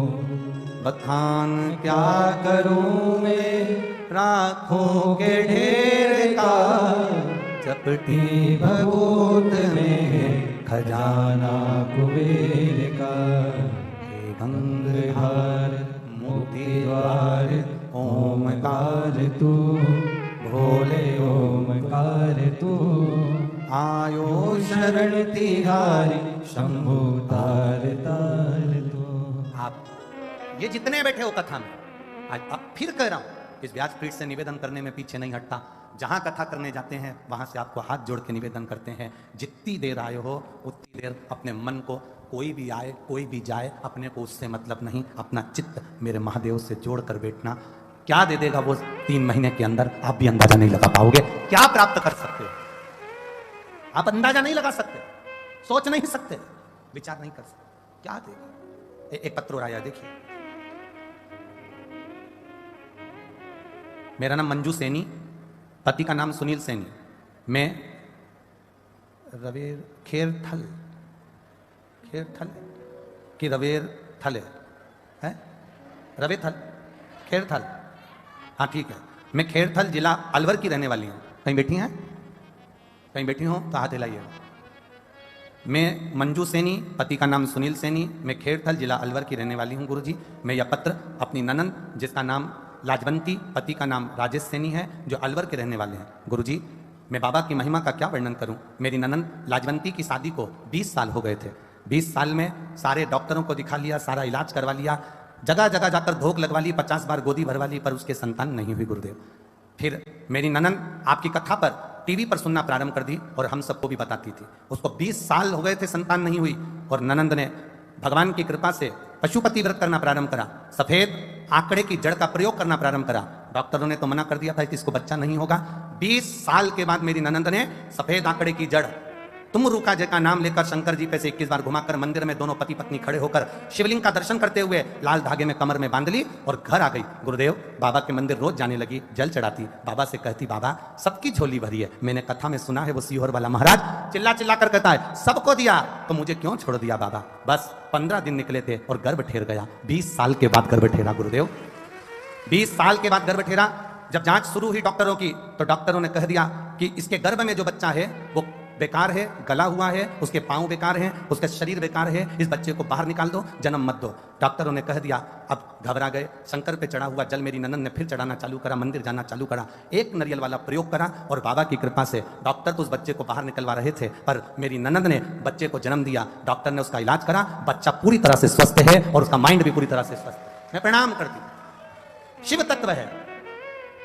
बखान क्या करूं मैं राखों के ढेर का, चपटी भगोत में खजाना कुबेर का। गंगहार मोतीवार ओमकार तू, भोले ओमकार तू। आयो शरण तिहारी शंभु तार तार तू। आप ये जितने बैठे हो कथा में, आज अब फिर कह रहा हूं, इस व्यासपीठ से निवेदन करने में पीछे नहीं हटता। जहां कथा करने जाते हैं वहां से आपको हाथ जोड़ के निवेदन करते हैं, जितनी देर आए हो उतनी देर अपने मन को, कोई भी आए कोई भी जाए, अपने को उससे मतलब नहीं, अपना चित्त मेरे महादेव से जोड़ कर बैठना। क्या दे देगा वो 3 महीने के अंदर, आप भी अंदाजा नहीं लगा पाओगे। क्या प्राप्त कर सकते हो आप अंदाजा नहीं लगा सकते, सोच नहीं सकते, विचार नहीं कर सकते। क्या देगा? एक पत्र आया देखिए। मेरा नाम मंजू सैनी, पति का नाम सुनील सैनी। मैं रवेर खेरथल कि रवेर थल है, रवेथल खेरथल, हाँ ठीक है। मैं खेरथल जिला अलवर की रहने वाली हूँ। कहीं बैठी हैं? कहीं बैठी हो तो हाथ हिलाइएगा। मैं मंजू सैनी, पति का नाम सुनील सैनी, मैं खेरथल जिला अलवर की रहने वाली हूँ गुरुजी। मैं यह पत्र अपनी ननंद, जिसका नाम लाजवंती, पति का नाम राजेश सैनी है, जो अलवर के रहने वाले हैं। गुरुजी मैं बाबा की महिमा का क्या वर्णन करूं। मेरी ननंद लाजवंती की शादी को 20 साल हो गए थे। 20 साल में सारे डॉक्टरों को दिखा लिया, सारा इलाज करवा लिया, जगह जगह जाकर धोख लगवा ली, 50 बार गोदी भरवा ली, पर उसके संतान नहीं हुई गुरुदेव। फिर मेरी ननंद आपकी कथा पर टीवी पर सुनना प्रारंभ कर दी और हम सबको भी बताती थी। उसको 20 साल हो गए थे, संतान नहीं हुई, और ननंद ने भगवान की कृपा से पशुपति व्रत करना प्रारंभ करा, सफेद आंकड़े की जड़ का प्रयोग करना प्रारंभ करा, डॉक्टरों ने तो मना कर दिया था कि इसको बच्चा नहीं होगा। 20 साल के बाद मेरी ननंद ने सफेद आंकड़े की जड़ तुम रुका जी का नाम लेकर शंकर जी पे से 21 बार घुमाकर मंदिर में दोनों पति पत्नी खड़े होकर शिवलिंग का दर्शन करते हुए लाल धागे में कमर में बांध ली और घर आ गई। गुरुदेव बाबा के मंदिर रोज जाने लगी, जल चढ़ाती, बाबा से कहती बाबा सबकी झोली भरी है। मैंने कथा में सुना है वो सीहोर वाला महाराज चिल्ला चिल्ला कर कहता है सबको दिया तो मुझे क्यों छोड़ दिया बाबा। बस 15 दिन निकले थे और गर्भ ठेर गया। 20 साल के बाद गर्भ ठेरा गुरुदेव, 20 साल के बाद गर्भ ठेरा। जब जांच शुरू हुई डॉक्टरों की तो डॉक्टरों ने कह दिया कि इसके गर्भ में जो बच्चा है वो बेकार है, गला हुआ है, उसके पांव बेकार हैं, उसका शरीर बेकार है, इस बच्चे को बाहर निकाल दो, जन्म मत दो। डॉक्टरों ने कह दिया। अब घबरा गए। शंकर पे चढ़ा हुआ जल मेरी ननंद ने फिर चढ़ाना चालू करा, मंदिर जाना चालू करा, एक नरियल वाला प्रयोग करा और बाबा की कृपा से डॉक्टर तो उस बच्चे को बाहर निकलवा रहे थे पर मेरी ननंद ने बच्चे को जन्म दिया। डॉक्टर ने उसका इलाज करा, बच्चा पूरी तरह से स्वस्थ है और उसका माइंड भी पूरी तरह से स्वस्थ है। मैं प्रणाम करती हूं। शिव तत्व है।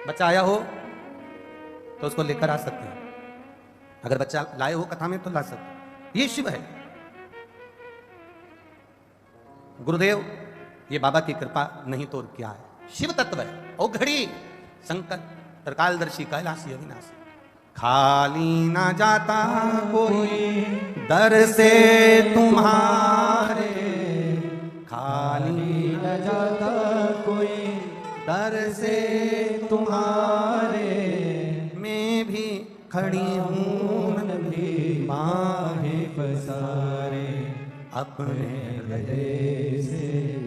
बच्चा आया हो तो उसको लेकर आ सकते हैं, अगर बच्चा लाए हो कथा में तो ला सकते। ये शिव है गुरुदेव, ये बाबा की कृपा नहीं तो क्या है। शिव तत्व है। ओ घड़ी शंकर त्रिकालदर्शी कैलाशी अविनाशी, खाली ना जाता कोई दर से तुम्हारे, खाली न जाता कोई दर से तुम्हारे, मैं भी खड़ी हूँ बाहें पसारे, अपने हृदय से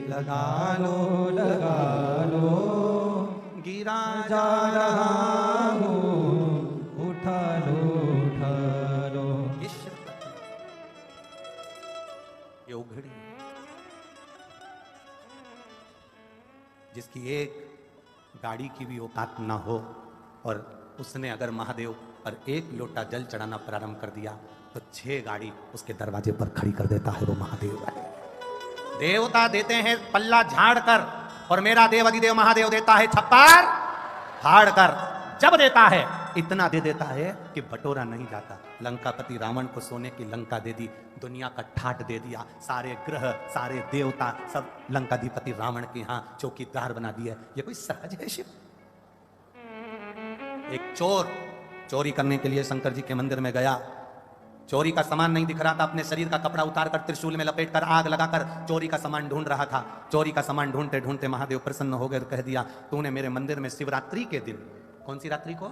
लगा लो लगा लो, गिरा जा रहा हूँ उठा लो उठा लो। ये शिव तत्व, ये उघड़ी जिसकी एक गाड़ी की भी औकात ना हो और उसने अगर महादेव पर एक लोटा जल चढ़ाना प्रारंभ कर दिया तो 6 गाड़ी उसके दरवाजे पर खड़ी कर देता है वो महादेव। देवता देते हैं पल्ला झाड़ कर और मेरा देव अधिदेव महादेव देता है छप्पर फाड़ कर। जब देता है इतना दे देता है कि बटोरा नहीं जाता। लंकापति रावण को सोने की लंका दे दी, दुनिया का ठाट दे दिया, सारे ग्रह सारे देवता सब लंकाधिपति रावण के यहाँ चौकीदार बना दिया। ये कोई सहज है शिव? एक चोर चोरी करने के लिए शंकर जी के मंदिर में गया, चोरी का सामान नहीं दिख रहा था, अपने शरीर का कपड़ा उतारकर त्रिशूल में लपेटकर आग लगाकर चोरी का सामान ढूंढ रहा था। चोरी का सामान ढूंढते ढूंढते महादेव प्रसन्न हो गए और कह दिया तूने मेरे मंदिर में शिवरात्रि के दिन, कौन सी रात्रि को?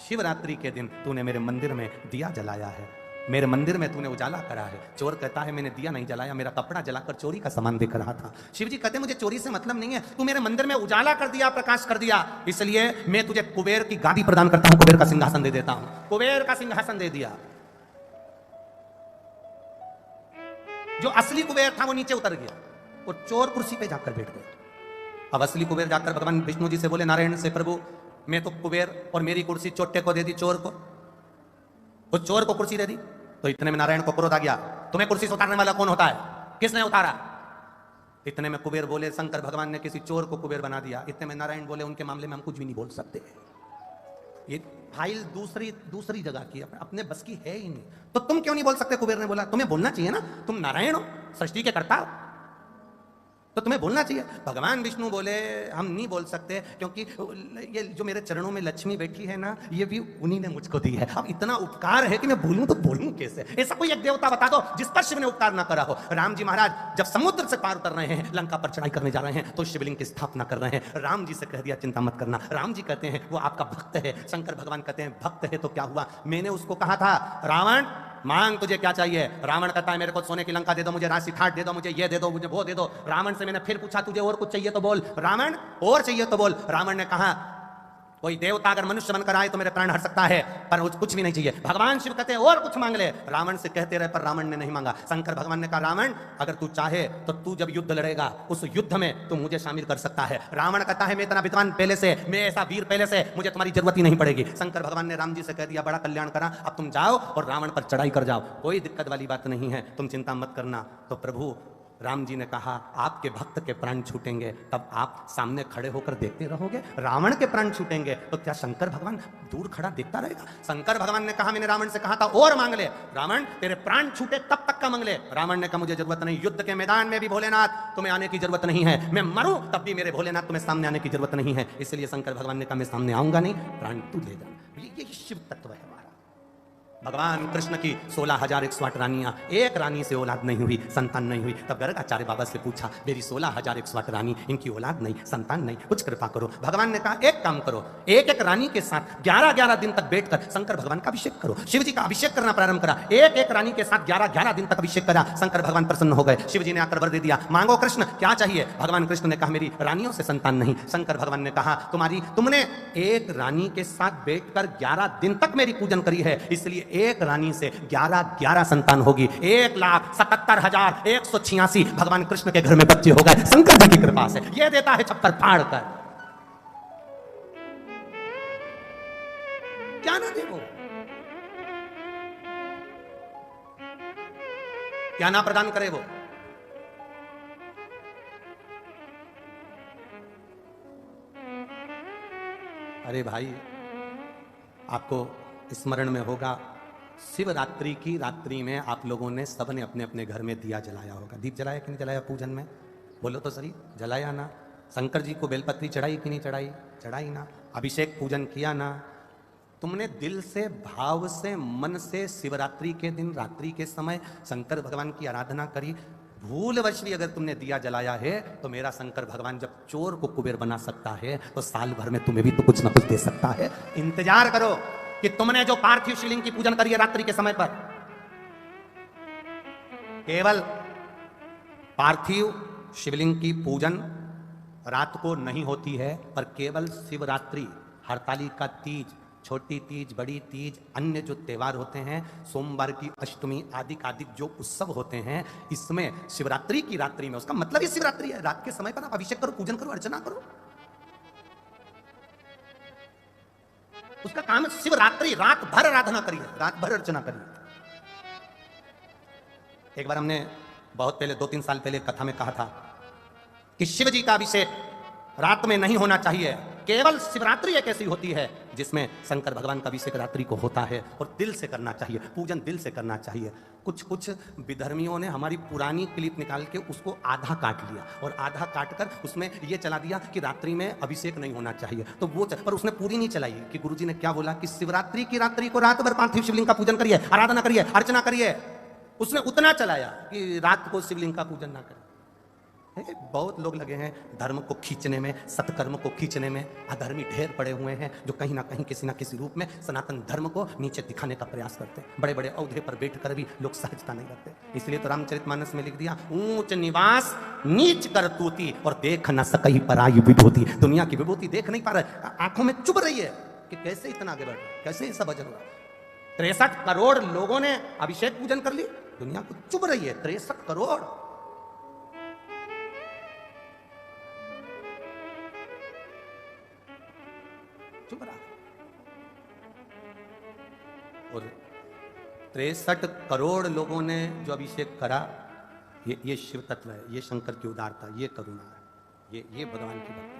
शिवरात्रि के दिन तूने मेरे मंदिर में दिया जलाया है, मेरे मंदिर में तूने उजाला करा है। चोर कहता है मैंने दिया नहीं जलाया, मेरा कपड़ा जलाकर चोरी का सामान दिख रहा था। शिव जी कहते मुझे चोरी से मतलब नहीं है, तू मेरे मंदिर में उजाला कर दिया, प्रकाश कर दिया, इसलिए मैं तुझे कुबेर की गादी प्रदान करता हूं, कुबेर का सिंहासन दे देता हूं। कुबेर का सिंहासन दे दिया। जो असली कुबेर था वो नीचे उतर गया, वो चोर कुर्सी पे जाकर बैठ गया। अब असली कुबेर जाकर भगवान विष्णु जी से बोले नारायण से प्रभु मैं तो कुबेर और मेरी कुर्सी चोटे को दे दी चोर को, उस चोर को कुर्सी दे दी। तो इतने में नारायण को क्रोध आ गया, तुम्हें कुर्सी से उतारने वाला कौन होता है, किसने उतारा? इतने में कुबेर बोले शंकर भगवान ने किसी चोर को कुबेर बना दिया। इतने में नारायण बोले उनके मामले में हम कुछ भी नहीं बोल सकते, ये फाइल दूसरी जगह की अपने बस की है ही नहीं। तो तुम क्यों नहीं बोल सकते? कुबेर ने बोला तुम्हें बोलना चाहिए ना, तुम नारायण हो, सृष्टि के कर्ता हो, तो तुम्हें बोलना चाहिए। भगवान विष्णु बोले हम नहीं बोल सकते क्योंकि ये जो मेरे चरणों में लक्ष्मी बैठी है ना, ये भी उन्हीं ने मुझको दी है। अब इतना उपकार है कि मैं बोलूं तो बोलूं कैसे? ऐसा कोई एक देवता बता दो जिस पर शिव ने उपकार ना करा हो। राम जी महाराज जब समुद्र से पार उतर रहे हैं, लंका पर चढ़ाई करने जा रहे हैं, तो शिवलिंग की स्थापना कर रहे हैं। राम जी से कह दिया चिंता मत करना। राम जी कहते हैं वो आपका भक्त है। शंकर भगवान कहते हैं भक्त है तो क्या हुआ? मैंने उसको कहा था रावण मांग तुझे क्या चाहिए? रावण कहता है मेरे को सोने की लंका दे दो, मुझे राशि ठाट दे दो, मुझे ये दे दो, मुझे वो दे दो। रावण से मैंने फिर पूछा तुझे और कुछ चाहिए तो बोल। रावण और चाहिए तो बोल। रावण ने कहा कोई देवता अगर मनुष्य बनकर आए तो मेरे प्राण हट सकता है, पर कुछ भी नहीं चाहिए। भगवान शिव कहते हैं और कुछ मांग ले। रावण से कहते रहे पर रावण ने नहीं मांगा। शंकर भगवान ने कहा रावण अगर तू चाहे तो तू जब युद्ध लड़ेगा उस युद्ध में तू मुझे शामिल कर सकता है। रावण कहता है मैं इतना विद्वान पहले से, मैं ऐसा वीर पहले से, मुझे तुम्हारी जरूरत ही नहीं पड़ेगी। शंकर भगवान ने राम जी से कह दिया बड़ा कल्याण करा, अब तुम जाओ और रावण पर चढ़ाई कर जाओ, कोई दिक्कत वाली बात नहीं है, तुम चिंता मत करना। तो प्रभु राम जी ने कहा आपके भक्त के प्राण छूटेंगे तब आप सामने खड़े होकर देखते रहोगे, रावण के प्राण छूटेंगे तो क्या शंकर भगवान दूर खड़ा देखता रहेगा? शंकर भगवान ने कहा मैंने रावण से कहा था और मांग ले, रावण तेरे प्राण छूटे तब तक का मांग ले। रावण ने कहा मुझे जरूरत नहीं, युद्ध के मैदान में भी भोलेनाथ तुम्हें आने की जरूरत नहीं है, मैं मरूं तब भी मेरे भोलेनाथ तुम्हें सामने आने की जरूरत नहीं है। इसलिए शंकर भगवान ने कहा मैं सामने आऊंगा नहीं, प्राण तू ले जा। ये शिव तत्व है हमारा। भगवान कृष्ण की 16,108 रानियां, एक रानी से औलाद नहीं हुई, संतान नहीं हुई। तब गर्गाचार्य बाबा से पूछा मेरी 16,108 रानी, इनकी औलाद नहीं, संतान नहीं, कुछ कृपा करो। भगवान ने कहा एक काम करो, एक एक रानी के साथ 11-11 दिन तक बैठकर शंकर भगवान का अभिषेक करो। शिव जी का अभिषेक करना प्रारंभ करा, एक एक रानी के साथ 11-11 दिन तक अभिषेक करा। शंकर भगवान प्रसन्न हो गए। शिव जी ने आकर वर दे दिया, मांगो कृष्ण क्या चाहिए? भगवान कृष्ण ने कहा मेरी रानियों से संतान नहीं। शंकर भगवान ने कहा तुमने एक रानी के साथ बैठकर 11 दिन तक मेरी पूजन करी है, इसलिए एक रानी से 11-11 संतान होगी। 1,77,186 भगवान कृष्ण के घर में बच्चे हो गए शंकर जी की कृपा से। यह देता है छप्पर फाड़ कर, क्या ना दे वो, क्या ना प्रदान करे वो। अरे भाई आपको स्मरण में होगा शिवरात्रि की रात्रि में आप लोगों ने सबने अपने अपने घर में दिया जलाया होगा। दीप जलाया कि नहीं जलाया पूजन में? बोलो तो सही, जलाया ना? शंकर जी को बेलपत्री चढ़ाई कि नहीं चढ़ाई? चढ़ाई ना? अभिषेक पूजन किया ना? तुमने दिल से, भाव से, मन से शिवरात्रि के दिन रात्रि के समय शंकर भगवान की आराधना करी। भूलवश भी अगर तुमने दिया जलाया है तो मेरा शंकर भगवान जब चोर को कुबेर बना सकता है तो साल भर में तुम्हें भी तो कुछ ना कुछ दे सकता है। इंतजार करो कि तुमने जो पार्थिव शिवलिंग की पूजन करी है रात्रि के समय पर, केवल पार्थिव शिवलिंग की पूजन रात को नहीं होती है, पर केवल शिवरात्रि, हरतालिका तीज, छोटी तीज, बड़ी तीज, अन्य जो त्योहार होते हैं, सोमवार की अष्टमी आदि आदि जो उत्सव होते हैं, इसमें शिवरात्रि की रात्रि में, उसका मतलब ही शिवरात्रि है, रात के समय पर आप अभिषेक करो, पूजन करो, अर्चना करो। उसका काम है शिवरात्रि, रात भर आराधना करिए, रात भर अर्चना करिए। एक बार हमने बहुत पहले 2-3 साल पहले कथा में कहा था कि शिव जी का अभिषेक रात में नहीं होना चाहिए, केवल शिवरात्रि एक ऐसी होती है जिसमें शंकर भगवान का अभिषेक रात्रि को होता है और दिल से करना चाहिए, पूजन दिल से करना चाहिए। कुछ विधर्मियों ने हमारी पुरानी क्लिप निकाल के उसको आधा काट लिया और आधा काट कर उसमें यह चला दिया कि रात्रि में अभिषेक नहीं होना चाहिए, तो वो पर उसने पूरी नहीं चलाई कि गुरुजी ने क्या बोला कि शिवरात्रि की रात्रि को रात भर पार्थिव शिवलिंग का पूजन करिए, आराधना करिए, अर्चना करिए। उसने उतना चलाया कि रात को शिवलिंग का पूजन ना करें। बहुत लोग लगे हैं धर्म को खींचने में, सत्कर्म को खींचने में। अधर्मी ढेर पड़े हुए हैं जो कहीं ना कहीं किसी ना किसी रूप में सनातन धर्म को नीचे दिखाने का प्रयास करते हैं। बड़े बड़े औहदे पर बैठकर भी लोग सहजता नहीं करते। इसलिए तो रामचरितमानस में लिख दिया, ऊंच निवास नीच करतूती और देख न सकई पराई विभूति। दुनिया की विभूति देख नहीं पा रहे, आंखों में चुभ रही है कि कैसे इतना आगे बढ़ रहा है, कैसे ऐसा भजन हो रहा है। 63 करोड़ लोगों ने अभिषेक पूजन कर ली, दुनिया को चुभ रही है 63 करोड़। चुप रहा। और 63 करोड़ लोगों ने जो अभिषेक करा, ये शिव तत्व है, ये शंकर की उदारता, ये करुणा है, ये भगवान की भक्ति।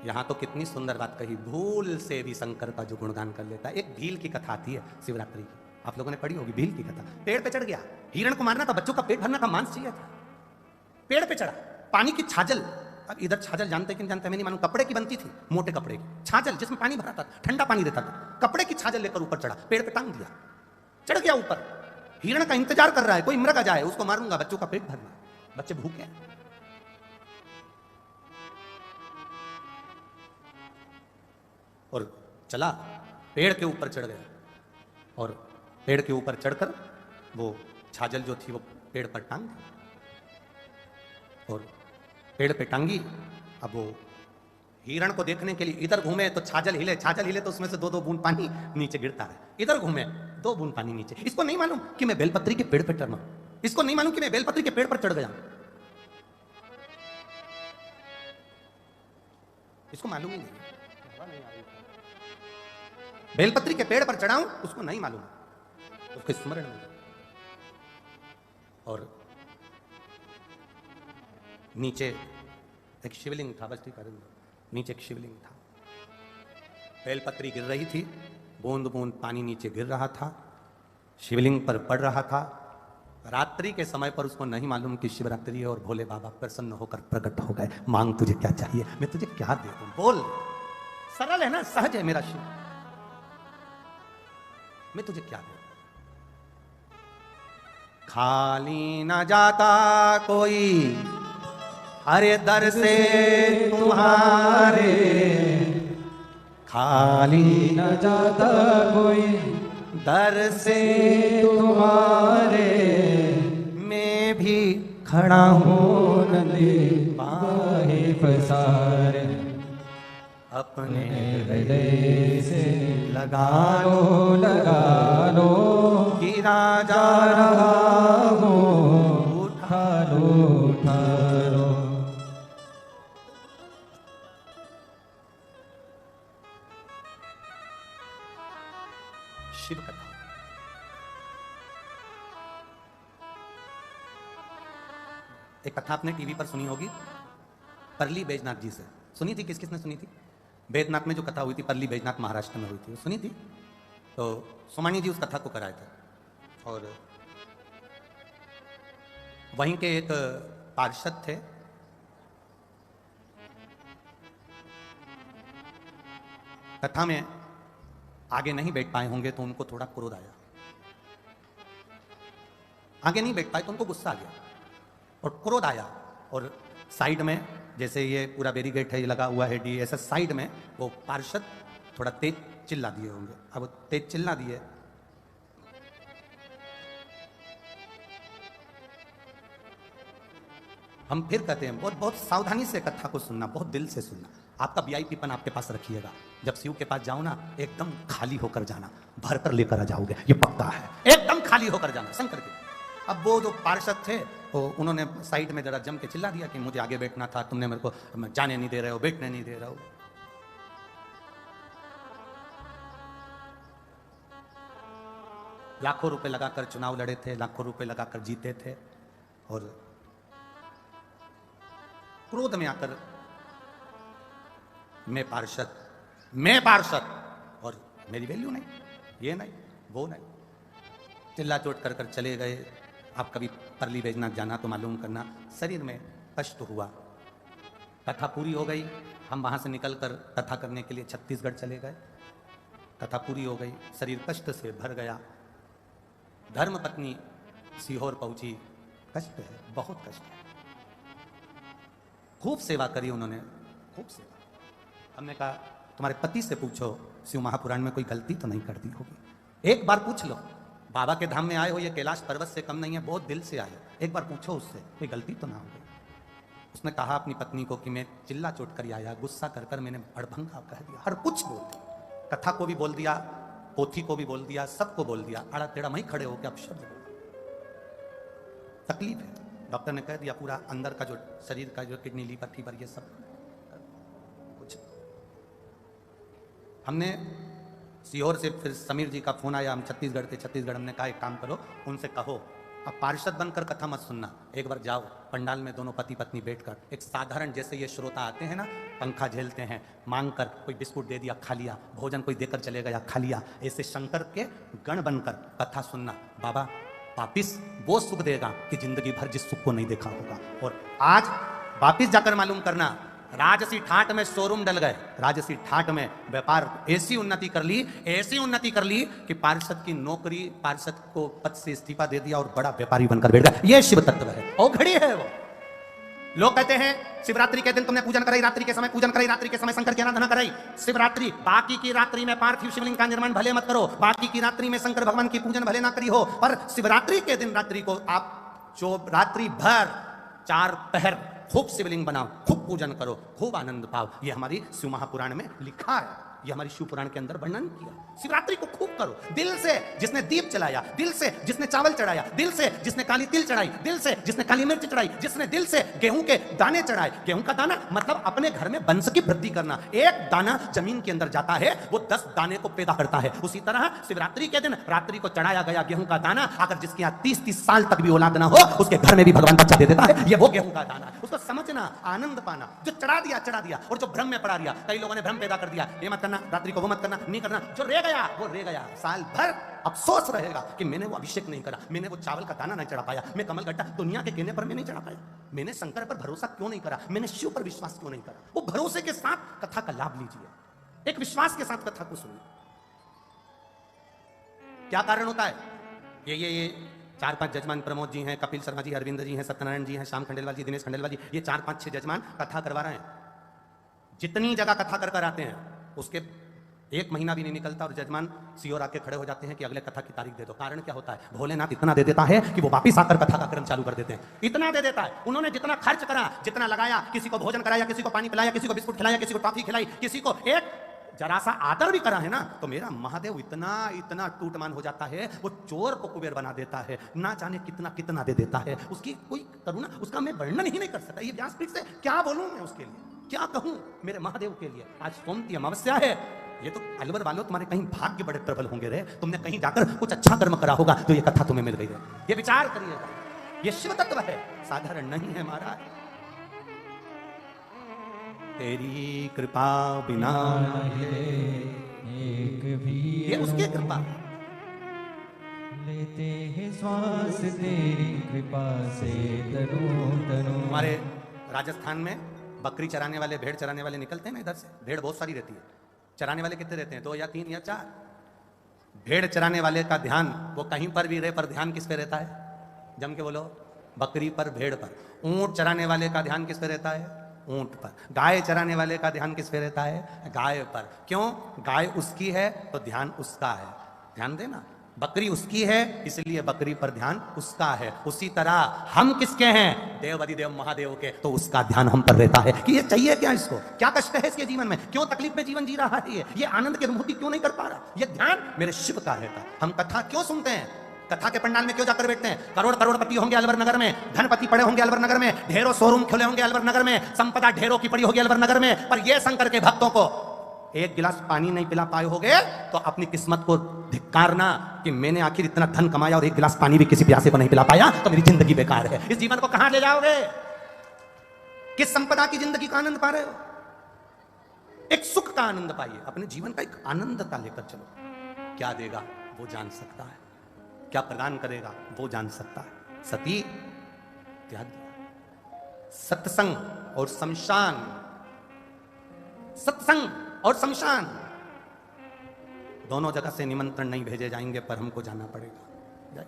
यहां तो कितनी सुंदर बात कही, भूल से भी शंकर का जो गुणगान कर लेता है। एक भील की कथा आती है शिवरात्रि की, आप लोगों ने पढ़ी होगी भील की कथा। पेड़ पे चढ़ गया, हिरण को मारना था, बच्चों का पेट भरना था, मांस चाहिए था, पेड़ पे चढ़ा, पानी की छाजल, अब इधर छाजल जानते कि नहीं जानते मैं नहीं मालूम, कपड़े की बनती थी, मोटे कपड़े की छाजल जिसमें पानी भरा था, ठंडा पानी रहता था, कपड़े की छाजल लेकर ऊपर चढ़ा, पेड़ पे टांग दिया, चढ़ गया ऊपर। हिरण का इंतजार कर रहा है कोई मृग आ जाए, उसको मारूंगा, बच्चों का पेट भरना, बच्चे भूखे। और चला, पेड़ के ऊपर चढ़ गया और पेड़ के ऊपर चढ़कर वो छाजल जो थी वो पेड़ पर टांग दी और पेड़ पे टांगी। अब वो हिरण को देखने के लिए इधर घूमे तो छाजल हिले, छाजल हिले तो उसमें से 2-2 बूंद पानी नीचे गिरता है, इधर घूमे 2 बूंद पानी नीचे। इसको नहीं मालूम कि मैं बेलपत्री के पेड़ पे चढ़ना, इसको नहीं मालूम कि मैं बेलपत्री के पेड़ पर चढ़ गया, इसको मालूम ही नहीं, बेलपत्री के पेड़ पर चढ़ाऊं उसको नहीं मालूम, उसके स्मरण में। और नीचे एक शिवलिंग था, बस ठीक है, नीचे एक शिवलिंग था, बेलपत्री गिर रही थी, बूंद बूंद पानी नीचे गिर रहा था, शिवलिंग पर पड़ रहा था। रात्रि के समय पर उसको नहीं मालूम कि शिवरात्रि है और भोले बाबा प्रसन्न होकर प्रकट हो गए। मांग तुझे क्या चाहिए, मैं तुझे क्या दे दूं, बोल। सरल है ना, सहज है मेरा शिव, मैं तुझे क्या दे दूं। खाली न जाता कोई अरे दर से तुम्हारे, खाली न जाता कोई दर से तुम्हारे, मैं भी खड़ा हूँ नदी बाहे पसारे, अपने हृदय से लगा लगा लो, कि राजा जा रहा हूँ, उठा उठा लो उठा लो। शिव कथा। एक कथा आपने टीवी पर सुनी होगी, परली बैजनाथ जी से। सुनी थी? किस किसने सुनी थी? बैजनाथ में जो कथा हुई थी, परली बैजनाथ महाराष्ट्र में हुई थी, सुनी थी? तो सोमानी जी उस कथा को कराए थे, और वहीं के एक पार्षद थे, कथा में आगे नहीं बैठ पाए होंगे तो उनको थोड़ा क्रोध आया, आगे नहीं बैठ पाए तो उनको गुस्सा आ गया और क्रोध आया, और साइड में जैसे ये पूरा बैरिकेड है, ये लगा हुआ है DSS, साइड में वो पार्षद थोड़ा तेज चिल्ला दिए होंगे। अब तेज चिल्ला दिए, हम फिर कहते हैं बहुत बहुत सावधानी से कथा को सुनना, बहुत दिल से सुनना। आपका VIP पन आपके पास रखिएगा, जब शिव के पास जाओ ना एकदम खाली होकर जाना, भर कर लेकर आ जाओगे, ये पक्का है, एकदम खाली होकर जाना शंकर के। अब वो जो पार्षद थे वो उन्होंने साइड में जरा जम के चिल्ला दिया कि मुझे आगे बैठना था, तुमने मेरे को जाने नहीं दे रहे हो, बैठने नहीं दे रहे हो। लाखों रुपए लगाकर चुनाव लड़े थे, लाखों रुपए लगाकर जीते थे, और क्रोध में आकर मैं पार्षद और मेरी वैल्यू नहीं, ये नहीं वो नहीं, चिल्ला चोट कर कर चले गए। आप कभी परली बैजनाथ जाना तो मालूम करना, शरीर में कष्ट हुआ। कथा पूरी हो गई, हम वहां से निकलकर कथा करने के लिए छत्तीसगढ़ चले गए। कथा पूरी हो गई, शरीर कष्ट से भर गया। धर्म पत्नी सीहोर पहुंची, कष्ट है, बहुत कष्ट है। खूब सेवा करी उन्होंने, खूब सेवा। हमने कहा तुम्हारे पति से पूछो शिव महापुराण में कोई गलती तो नहीं कर दी होगी, एक बार पूछ लो। बाबा के धाम में आए हो, ये कैलाश पर्वत से कम नहीं है, बहुत दिल से आए, एक बार पूछो उससे कोई गलती तो ना हो गई। उसने कहा अपनी पत्नी को कि मैं चिल्ला चोट कर आया, गुस्सा कर कर मैंने अड़भंगा कह दिया, हर कुछ बोल दिया, कथा को भी बोल दिया, पोथी को भी बोल दिया, सबको बोल दिया, आड़ा टेढ़ा वहीं खड़े होकर अब शब्द बोल। तकलीफ है, डॉक्टर ने कह दिया पूरा अंदर का जो शरीर का जो किडनी लीवर फीवर ये सब कुछ। हमने सीहोर से फिर समीर जी का फोन आया, हम छत्तीसगढ़ थे, छत्तीसगढ़ हमने कहा एक काम करो, उनसे कहो अब पार्षद बनकर कथा मत सुनना, एक बार जाओ पंडाल में दोनों पति पत्नी बैठकर एक साधारण जैसे ये श्रोता आते हैं ना, पंखा झेलते हैं, मांग कर कोई बिस्कुट दे दिया खा लिया, भोजन कोई देकर चले गया खा लिया, ऐसे शंकर के गण बनकर कथा सुनना। बाबा वापिस वो सुख देगा कि जिंदगी भर जिस सुख को नहीं देखा होगा। और आज वापिस जाकर मालूम करना, राजसी ठाट में शोरूम डल गए, राजसी ठाट में व्यापार ऐसी उन्नति कर ली, ऐसी उन्नति कर ली कि पार्षद की नौकरी, पार्षद को पद से इस्तीफा दे दिया और बड़ा व्यापारी बनकर बैठ गया। ये शिव तत्व है, औघड़ी है वो। लोग कहते हैं शिवरात्रि के दिन तुमने पूजन कराई, रात्रि के समय पूजन कराई, रात्रि के समय शंकर की आराधना कराई। शिवरात्रि, बाकी की रात्रि में पार्थिव शिवलिंग का निर्माण भले मत करो, बाकी की रात्रि में शंकर भगवान की पूजन भले ना करी हो, पर शिवरात्रि के दिन रात्रि को आप जो रात्रि भर 4 पहर खूब शिवलिंग बनाओ, खूब पूजन करो, खूब आनंद पाओ। ये हमारी शिव महापुराण में लिखा है। ये हमारी शिव पुराण के अंदर वर्णन किया। शिवरात्रि को खूब करो, दिल से जिसने दीप जलाया, दिल से जिसने चावल चढ़ाया, दिल से जिसने काली तिल चढ़ाई, दिल से जिसने काली मिर्च चढ़ाई, जिसने दिल से गेहूं के दाने चढ़ाए। गेहूं का दाना मतलब अपने घर में वंश की वृद्धि करना। एक दाना जमीन के अंदर जाता है, वो 10 दाने को पैदा करता है। उसी तरह शिवरात्रि के दिन रात्रि को चढ़ाया गया गेहूं का दाना, अगर जिसके यहाँ 30-30 साल तक भी औलाद ना हो, उसके घर में भी भगवान बच्चा दे देता है। ये वो गेहूं का दाना है। उसको समझना, आनंद पाना। जो चढ़ा दिया और जो भ्रम में पड़ा दिया, कई लोगों ने भ्रम पैदा कर दिया, ये मत करना, रात्रि को वो मत करना, नहीं करना। जो रह गया वो रह गया, साल भर अफसोस रहेगा कि मैंने वो अभिषेक नहीं करा, मैंने वो चावल का दाना नहीं चढ़ा पाया, मैं कमल गट्टा दुनिया के कहने पर मैं नहीं चढ़ा पाया, मैंने शंकर पर भरोसा क्यों नहीं करा, मैंने शिव पर विश्वास क्यों नहीं करा। वो भरोसे के साथ कथा का लाभ लीजिए, एक विश्वास के साथ कथा को सुनिए। क्या कारण होता है? ये 4-5 जजमान, प्रमोद जी हैं, कपिल शर्मा जी, अरविंद जी हैं, सत्यनारायण जी हैं, श्याम खंडेलवाल जी, दिनेश खंडेलवाल जी, ये 4-5-6 जजमान कथा करवा रहे हैं। जितनी जगह कथा कर आते हैं, उसके 1 महीना भी नहीं निकलता और जजमान सीओर आके खड़े हो जाते हैं कि अगले कथा की तारीख दे दो। कारण क्या होता है? भोलेनाथ इतना दे देता है कि वो वापिस आकर कथा का क्रम चालू कर देते हैं। इतना दे देता है, उन्होंने जितना खर्च करा, जितना लगाया, किसी को भोजन कराया, किसी को पानी पिलाया, किसी को बिस्कुट खिलाया, किसी को टॉफी खिलाई, किसी को एक जरा सा आदर भी करा है ना, तो मेरा महादेव इतना टूटमान हो जाता है, वो चोर को कुबेर बना देता है, ना जाने कितना दे देता है। उसकी कोई करुणा, उसका मैं वर्णन ही नहीं कर सकता। ये व्यासपीठ से क्या बोलूं मैं उसके लिए, क्या कहूं मेरे महादेव के लिए। आज सोमती अमावस्या है, ये तो अलवर वालों तुम्हारे कहीं भाग्य बड़े प्रबल होंगे रे, तुमने कहीं जाकर कुछ अच्छा कर्म करा होगा तो ये कथा तुम्हें मिल गई है। ये विचार करिएगा, ये शिव तत्व है, साधारण नहीं है महाराज। तेरी कृपा बिना एक भी ये उसकी कृपा। लेते हैं श्वास तेरी कृपा से तनु तनु। हमारे राजस्थान में बकरी चराने वाले, भेड़ चराने वाले निकलते हैं ना इधर से, भेड़ बहुत सारी रहती है। चराने वाले कितने रहते हैं? 2 या 3 या 4। भेड़ चराने वाले का ध्यान वो कहीं पर भी रहे, पर ध्यान किस पे रहता है? जम के बोलो, बकरी पर, भेड़ पर। ऊंट चराने वाले का ध्यान किस पे रहता है? ऊंट पर। गाय चराने वाले का ध्यान किस पे रहता है? गाय पर। क्यों? गाय उसकी है तो ध्यान उसका है। ध्यान देना, बकरी उसकी है इसलिए बकरी पर ध्यान उसका है। उसी तरह हम किसके हैं? देव अधिदेव महादेव के, तो उसका ध्यान हम पर रहता है कि ये चाहिए क्या, इसको क्या कष्ट है इसके जीवन में, क्यों तकलीफ में जीवन जी रहा है, ये आनंद की अनुभूति क्यों नहीं कर पा रहा। ये ध्यान मेरे शिव का रहता। हम कथा क्यों सुनते हैं? कथा के पंडाल में क्यों जाकर बैठते हैं? करोड़पति होंगे अलवर नगर में, धनपति पड़े होंगे अलवर नगर में, ढेरों शोरूम खुले होंगे अलवर नगर में, संपदा ढेरों की पड़ी होगी अलवर नगर में, पर ये शंकर के भक्तों को एक गिलास पानी नहीं पिला पाए होगे तो अपनी किस्मत को धिक्कारना कि मैंने आखिर इतना धन कमाया और एक गिलास पानी भी किसी प्यासे को नहीं पिला पाया तो मेरी जिंदगी बेकार है। इस जीवन को कहां ले जाओगे? किस संपदा की जिंदगी का आनंद पा रहे हो? एक सुख का आनंद पाइए, अपने जीवन का एक आनंदता लेकर चलो। क्या देगा वो जान सकता है, क्या प्रदान करेगा वो जान सकता है। सती त्याग दिया। सत्संग और शमशान, सत्संग और शमशान दोनों जगह से निमंत्रण नहीं भेजे जाएंगे, पर हमको जाना पड़ेगा।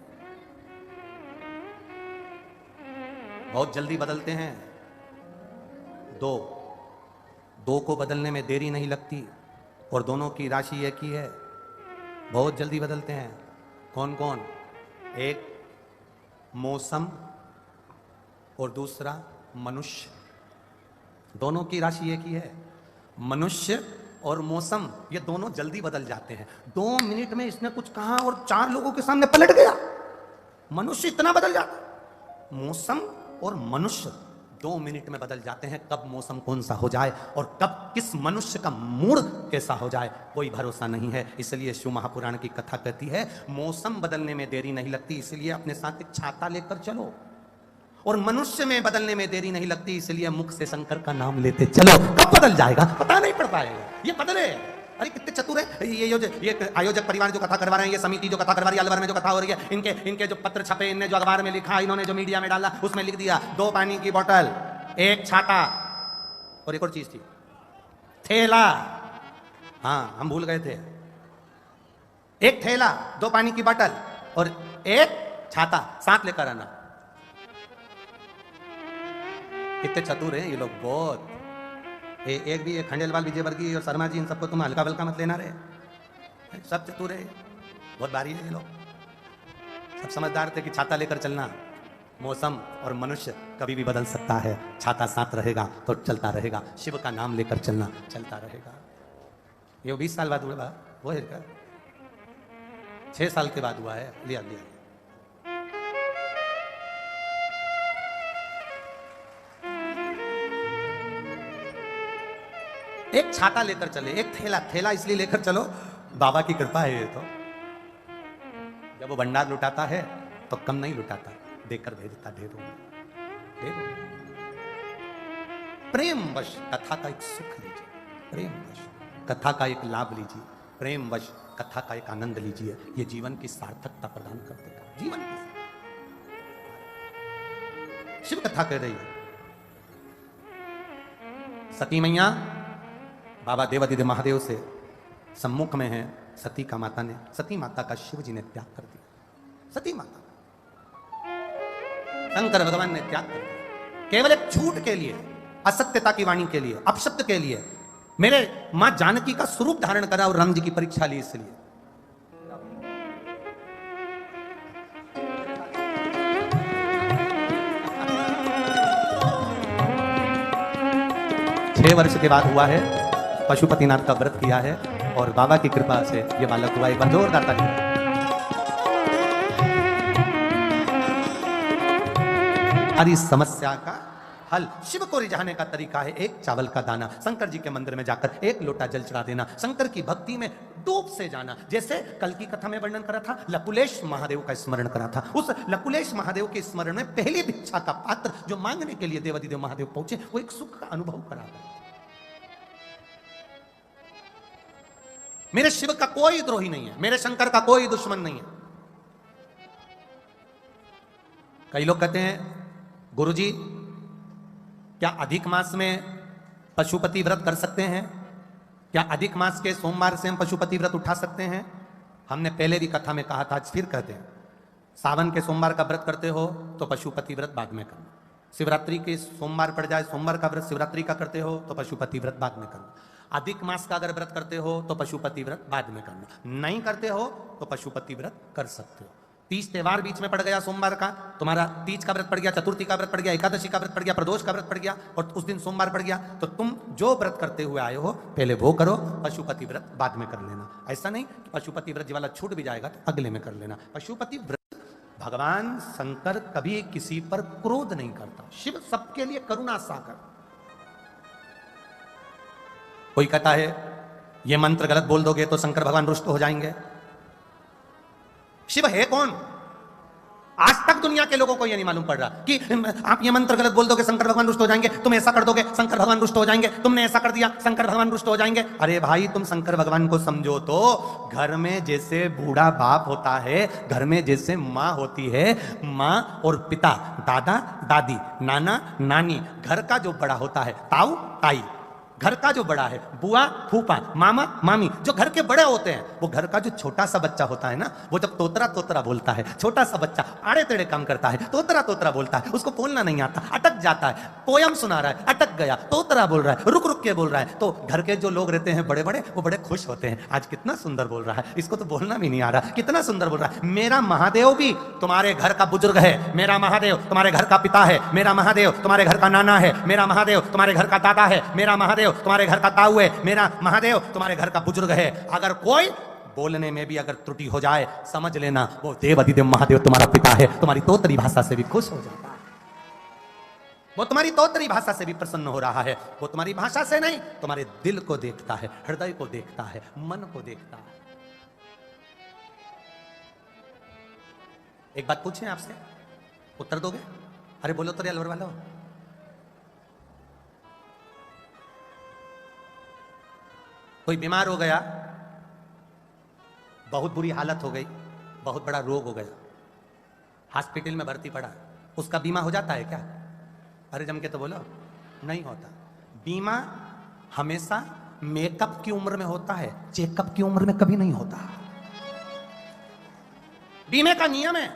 बहुत जल्दी बदलते हैं। दो को बदलने में देरी नहीं लगती और दोनों की राशि एक ही है। बहुत जल्दी बदलते हैं। कौन कौन? एक मौसम और दूसरा मनुष्य। दोनों की राशि एक ही है। मनुष्य और मौसम ये दोनों जल्दी बदल जाते हैं। 2 मिनट में इसने कुछ कहा और 4 लोगों के सामने पलट गया। मनुष्य इतना बदल जाता। मौसम और मनुष्य 2 मिनट में बदल जाते हैं। कब मौसम कौन सा हो जाए और कब किस मनुष्य का मूड कैसा हो जाए कोई भरोसा नहीं है। इसलिए शिव महापुराण की कथा कहती है मौसम बदलने में देरी नहीं लगती, इसलिए अपने साथ एक छाता लेकर चलो। और मनुष्य में बदलने में देरी नहीं लगती, इसलिए मुख से शंकर का नाम लेते चलो। कब बदल जाएगा पता नहीं पड़ पाएगा। ये बदले, अरे कितने चतुर है ये आयोजक परिवार जो कथा करवा रहे हैं, ये समिति जो कथा करवा रही है, अलवर में जो कथा हो रही है, इनके जो पत्र छपे, इनने जो अखबार में लिखा, इन्होंने जो मीडिया में डाला, उसमें लिख दिया 2 पानी की बोतल, 1 छाता और एक और चीज थी, थैला। हाँ हम भूल गए थे। 1 थैला, 2 पानी की बोतल और 1 छाता साथ लेकर आना। कितने चतुर हैं ये लोग बहुत। एक भी खंडेलवाल, विजयवर्गीय और शर्मा जी, इन सबको तुम हल्का बल्का मत लेना रहे। सब चतुर है, बहुत भारी है ये लोग। सब समझदार थे कि छाता लेकर चलना। मौसम और मनुष्य कभी भी बदल सकता है, छाता साथ रहेगा तो चलता रहेगा। शिव का नाम लेकर चलना, चलता रहेगा। ये 20 साल बाद हुआ वो है क्या? 6 साल के बाद हुआ है। लिया लिया एक छाता लेकर चले, एक थैला, थैला इसलिए लेकर चलो बाबा की कृपा है ये तो। जब वो भंडार लुटाता है तो कम नहीं लुटाता, देकर भेजता ढेरों में। प्रेम वश कथा का एक सुख लीजिए, प्रेम वश कथा का एक लाभ लीजिए, प्रेम वश कथा का एक आनंद लीजिए। ये जीवन की सार्थकता प्रदान कर देगा, जीवन की। शिव कथा कह रही है, सती मैया बाबा देवादिदेव महादेव से सम्मुख में है। सती का माता ने, सती माता का शिव जी ने त्याग कर दिया। सती माता शंकर भगवान ने त्याग कर दिया केवल एक झूठ के लिए, असत्यता की वाणी के लिए, अपशब्द के लिए। मेरे मां जानकी का स्वरूप धारण करा और राम जी की परीक्षा ली इसलिए। 6 वर्ष के बाद हुआ है, पशुपतिनाथ का व्रत किया है और बाबा की कृपा से ये बालक हुआ। एक बार जोरदार ताली। हर समस्या का हल शिव को रिझाने का तरीका है एक चावल का दाना। शंकर जी के मंदिर में जाकर एक लोटा जल चढ़ा देना, शंकर की भक्ति में डूब से जाना। जैसे कल की कथा में वर्णन करा था, लकुलेश महादेव का स्मरण करा था। उस लकुलेश महादेव के स्मरण में पहली भिक्षा का पात्र जो मांगने के लिए देवादिदेव महादेव पहुंचे, वो एक सुख का अनुभव करा था। मेरे शिव का कोई द्रोही नहीं है, मेरे शंकर का कोई दुश्मन नहीं है। कई लोग कहते हैं गुरुजी क्या अधिक मास में पशुपति व्रत कर सकते हैं? क्या अधिक मास के सोमवार से हम पशुपति व्रत उठा सकते हैं? हमने पहले भी कथा में कहा था, आज फिर कहते हैं, सावन के सोमवार का व्रत करते हो तो पशुपति व्रत बाद में करना। शिवरात्रि के सोमवार पड़ जाए, सोमवार का व्रत शिवरात्रि का करते हो तो पशुपति व्रत बाद में करना। अधिक मास का अगर व्रत करते हो तो पशुपति व्रत बाद में करना। नहीं करते हो तो पशुपति व्रत कर सकते हो। 30 त्योहार बीच में पड़ गया सोमवार का, तुम्हारा तीज का व्रत पड़ गया, चतुर्थी का व्रत पड़ गया, एकादशी का व्रत पड़ गया, प्रदोष का व्रत पड़ गया और उस दिन सोमवार पड़ गया, तो तुम जो व्रत करते हुए आए हो पहले वो करो, पशुपति व्रत बाद में कर लेना। ऐसा नहीं कि पशुपति व्रत वाला छूट भी जाएगा तो अगले में कर लेना। पशुपति व्रत, भगवान शंकर कभी किसी पर क्रोध नहीं करता। शिव सबके लिए करुणा सागर। कोई कहता है ये मंत्र गलत बोल दोगे तो शंकर भगवान रुष्ट हो जाएंगे। शिव है कौन? आज तक दुनिया के लोगों को यह नहीं मालूम पड़ रहा कि आप ये मंत्र गलत बोल दोगे शंकर भगवान रुष्ट हो जाएंगे, तुम ऐसा कर दोगे शंकर भगवान रुष्ट हो जाएंगे, तुमने ऐसा कर दिया शंकर भगवान रुष्ट हो जाएंगे। अरे भाई, तुम शंकर भगवान को समझो तो घर में जैसे बूढ़ा बाप होता है, घर में जैसे माँ होती है, माँ और पिता, दादा दादी, नाना नानी, घर का जो बड़ा होता है, ताऊ ताई, घर का जो बड़ा है, बुआ फूफा, मामा मामी, जो घर के बड़े होते हैं, वो घर का जो छोटा सा बच्चा होता है ना, वो जब तोतरा तोतरा बोलता है, छोटा सा बच्चा आड़े तेड़े काम करता है, तोतरा तोतरा बोलता है, उसको बोलना नहीं आता, अटक जाता है, पोयम सुना रहा है, अटक गया, तोतरा बोल रहा है, रुक रुक के बोल रहा है, तो घर के जो लोग रहते हैं बड़े बड़े, वो बड़े खुश होते हैं। आज कितना सुंदर बोल रहा है, इसको तो बोलना भी नहीं आ रहा, कितना सुंदर बोल रहा है। मेरा महादेव भी तुम्हारे घर का बुजुर्ग है, मेरा महादेव तुम्हारे घर का पिता है, मेरा महादेव तुम्हारे घर का नाना है, मेरा महादेव तुम्हारे घर का दादा है, मेरा महादेव तुम्हारे घर का ताऊ है, मेरा महादेव तुम्हारे घर का बुजुर्ग है। अगर कोई बोलने में भी अगर त्रुटि हो जाए, समझ लेना वो देवादिदेव महादेव तुम्हारा पिता है, तुम्हारी तोतरी भाषा से भी खुश हो जाता है, वो तुम्हारी तोतरी भाषा से भी प्रसन्न हो रहा है। वो तुम्हारी भाषा से नहीं, तुम्हारे दिल को देखता है, हृदय को देखता है, मन को देखता है। एक बात पूछें आपसे, उत्तर दोगे? अरे बोलो तो रे अलवर वालों। कोई बीमार हो गया, बहुत बुरी हालत हो गई, बहुत बड़ा रोग हो गया, हॉस्पिटल में भर्ती पड़ा, उसका बीमा हो जाता है क्या? अरे जम के तो बोलो, नहीं होता। बीमा हमेशा मेकअप की उम्र में होता है, चेकअप की उम्र में कभी नहीं होता। बीमे का नियम है,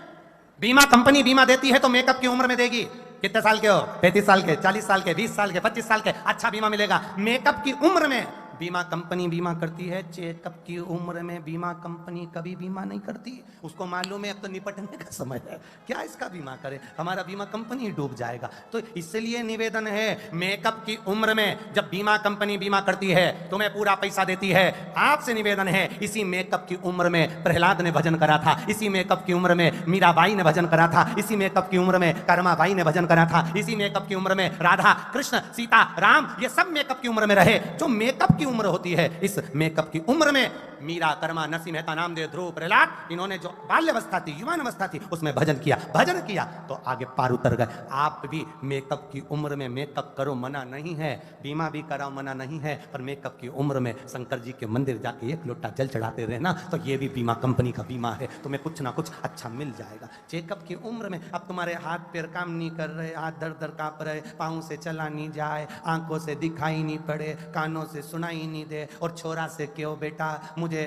बीमा कंपनी बीमा देती है तो मेकअप की उम्र में देगी। कितने साल के हो? 35 साल के, 40 साल के, 20 साल के, 25 साल के, अच्छा बीमा मिलेगा। मेकअप की उम्र में बीमा कंपनी बीमा करती है, चेकअप की उम्र में बीमा कंपनी कभी बीमा नहीं करती। उसको मालूम है अब तो निपटने का समय है, क्या इसका बीमा करे, हमारा बीमा कंपनी डूब जाएगा। तो इसलिए निवेदन है, मेकअप की उम्र में जब बीमा कंपनी बीमा करती है तुम्हें पूरा पैसा देती है। आपसे निवेदन है, इसी मेकअप की उम्र में प्रहलाद ने भजन करा था, इसी मेकअप की उम्र में मीराबाई ने भजन करा था, इसी मेकअप की उम्र में कर्माबाई ने भजन करा था, इसी मेकअप की उम्र में राधा कृष्ण सीता राम ये सब मेकअप की उम्र में रहे। जो मेकअप की उम्र होती है, इस मेकअप की उम्र में मीरा, कर्मा, नरसिंह मेहता, नामदेव, ध्रुव, प्रहलाद, इन्होंने जो बाल्यावस्था थी, युवान अवस्था थी, उसमें भजन किया तो आगे पार उतर गए। आप भी मेकअप की उम्र में मेकअप करो, मना नहीं है, बीमा भी कराओ, मना नहीं है, पर मेकअप की उम्र में शंकर जी के मंदिर जाके एक लोटा जल चढ़ाते रहना, तो ये भी बीमा कंपनी का बीमा है, तुम्हें कुछ ना कुछ अच्छा मिल जाएगा। चेकअप की उम्र में अब तुम्हारे हाथ पैर काम नहीं कर रहे, हाथ दर दर कांप रहे, पाँव से चला नहीं जाए, आंखों से दिखाई नहीं पड़े, कानों से सुनाई नहीं दे, और छोरा से क्यों बेटा, मुझे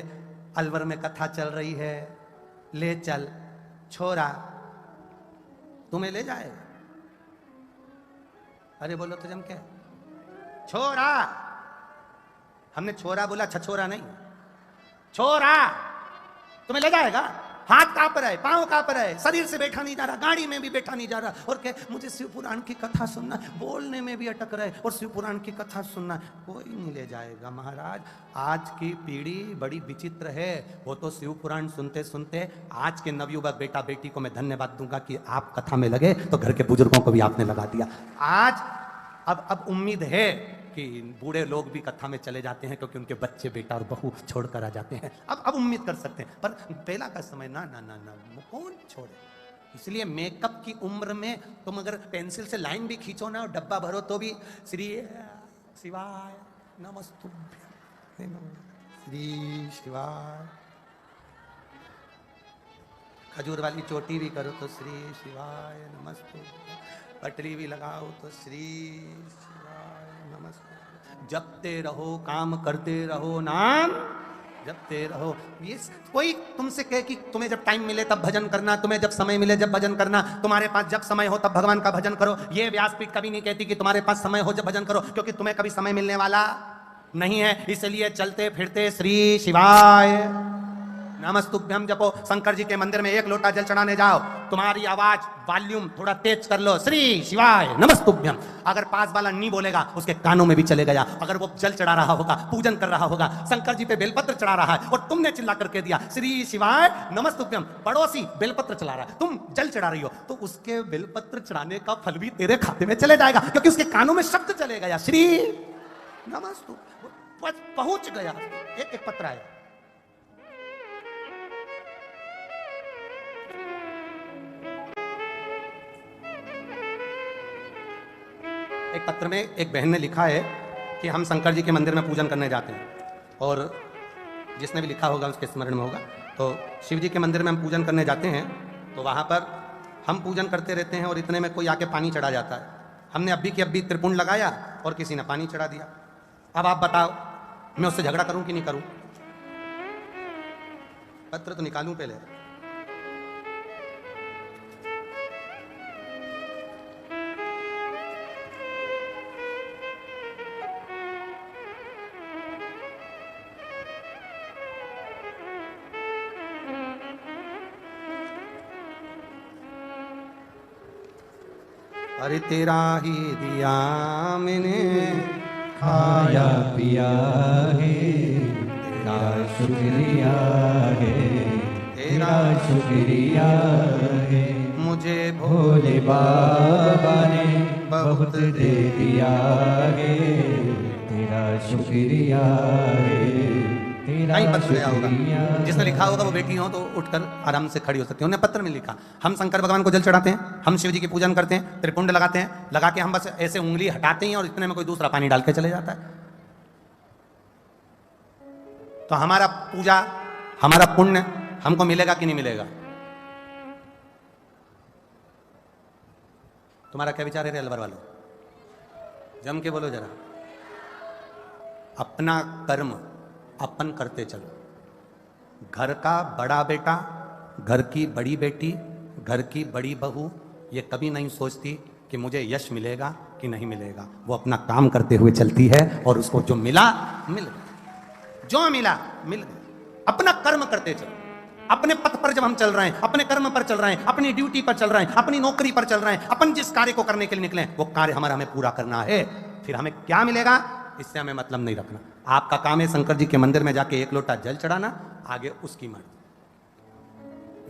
अलवर में कथा चल रही है, ले चल, छोरा तुम्हें ले जाएगा। अरे बोलो तो जम क्या, छोरा, हमने छोरा बोला, छछोरा नहीं, छोरा तुम्हें ले जाएगा। हाथ कांप रहे, पांव कांप रहे, शरीर से बैठा नहीं जा रहा, गाड़ी में भी बैठा नहीं जा रहा, और कहे मुझे शिव पुराण की कथा सुनना, बोलने में भी अटक रहे और शिव पुराण की कथा सुनना, कोई नहीं ले जाएगा। महाराज, आज की पीढ़ी बड़ी विचित्र है, वो तो शिव पुराण सुनते सुनते, आज के नवयुवक बेटा बेटी को मैं धन्यवाद दूंगा कि आप कथा में लगे, तो घर के बुजुर्गों को भी आपने लगा दिया। आज अब उम्मीद है कि बूढ़े लोग भी कथा में चले जाते हैं, क्योंकि उनके बच्चे बेटा और बहू छोड़कर आ जाते हैं। अब उम्मीद कर सकते हैं, पर पहला का समय ना ना ना ना, कौन छोड़े। इसलिए मेकअप की उम्र में तुम अगर पेंसिल से लाइन भी खींचो ना और डब्बा भरो तो भी श्री शिवाय नमस्तुभ्यं, श्री शिवाय, खजूर वाली चोटी भी करो तो श्री शिवाय नमस्तुभ्यं, पटरी भी लगाओ तो श्री शिवाय नमस्ते, जपते रहो, काम करते रहो, नाम जपते रहो। ये कोई तुमसे कहे कि तुम्हें जब टाइम मिले तब भजन करना, तुम्हें जब समय मिले जब भजन करना, तुम्हारे पास जब समय हो तब भगवान का भजन करो, ये व्यासपीठ कभी नहीं कहती कि तुम्हारे पास समय हो जब भजन करो, क्योंकि तुम्हें कभी समय मिलने वाला नहीं है। इसलिए चलते फिरते श्री शिवाय नमस्तुभ्यम जपो। शंकर जी के मंदिर में एक लोटा जल चढ़ाने जाओ, तुम्हारी आवाज वॉल्यूम थोड़ा तेज कर लो, श्री शिवाय नमस्तुभ्यम। अगर पास वाला नहीं बोलेगा, उसके कानों में भी चले गया। अगर वो जल चढ़ा रहा होगा, पूजन कर रहा होगा, शंकर जी पे बेलपत्र चढ़ा रहा है, और तुमने चिल्ला करके दिया श्री शिवाय नमस्तुभ्यम, पड़ोसी बेलपत्र चढ़ा रहा है, तुम जल चढ़ा रही हो, तो उसके बेलपत्र चढ़ाने का फल भी तेरे खाते में चले जाएगा, क्योंकि उसके कानों में शब्द चले गया, श्री नमस्तुभ्यम, पहुंच गया। एक पत्र आया, एक पत्र में एक बहन ने लिखा है कि हम शंकर जी के मंदिर में पूजन करने जाते हैं, और जिसने भी लिखा होगा उसके स्मरण में होगा, तो शिव जी के मंदिर में हम पूजन करने जाते हैं, तो वहाँ पर हम पूजन करते रहते हैं, और इतने में कोई आके पानी चढ़ा जाता है। हमने अभी की अभी त्रिपुंड लगाया और किसी ने पानी चढ़ा दिया। अब आप बताओ, मैं उससे झगड़ा करूं कि नहीं करूं? पत्र तो निकालूं पहले। अरे तेरा ही दिया मैंने, खाया पिया है, तेरा शुक्रिया है, तेरा शुक्रिया है, मुझे भोले बाबा ने बहुत दे दिया है, तेरा शुक्रिया है, तेरा कहीं पत्र गया होगा, शुक्रिया। जिसने लिखा होगा वो बेटी हो तो उठकर आराम से खड़ी हो सकती है। उन्हें पत्र में लिखा, हम शंकर भगवान को जल चढ़ाते हैं, हम शिव जी की पूजन करते हैं, त्रिपुंड लगाते हैं, लगा के हम बस ऐसे उंगली हटाते हैं और इतने में कोई दूसरा पानी डाल के चले जाता है। तो हमारा पूजा, हमारा पुण्य हमको मिलेगा कि नहीं मिलेगा? तुम्हारा क्या विचार है अलवर वालों? जम के बोलो जरा। अपना कर्म अपन करते चलो। घर का बड़ा बेटा, घर की बड़ी बेटी, घर की बड़ी बहू ये कभी नहीं सोचती कि मुझे यश मिलेगा कि नहीं मिलेगा। वो अपना काम करते हुए चलती है और उसको जो मिला मिल गया, जो मिला मिल गया। अपना कर्म करते चलो, अपने पथ पर जब हम चल रहे हैं, अपने कर्म पर चल रहे हैं, अपनी ड्यूटी पर चल रहे हैं, अपनी नौकरी पर चल रहे हैं, अपन जिस कार्य को करने के लिए निकले वो कार्य हमारा हमें पूरा करना है। फिर हमें क्या मिलेगा इससे हमें मतलब नहीं रखना। आपका काम है शंकर जी के मंदिर में जाके 1 लोटा जल चढ़ाना, आगे उसकी मर्जी।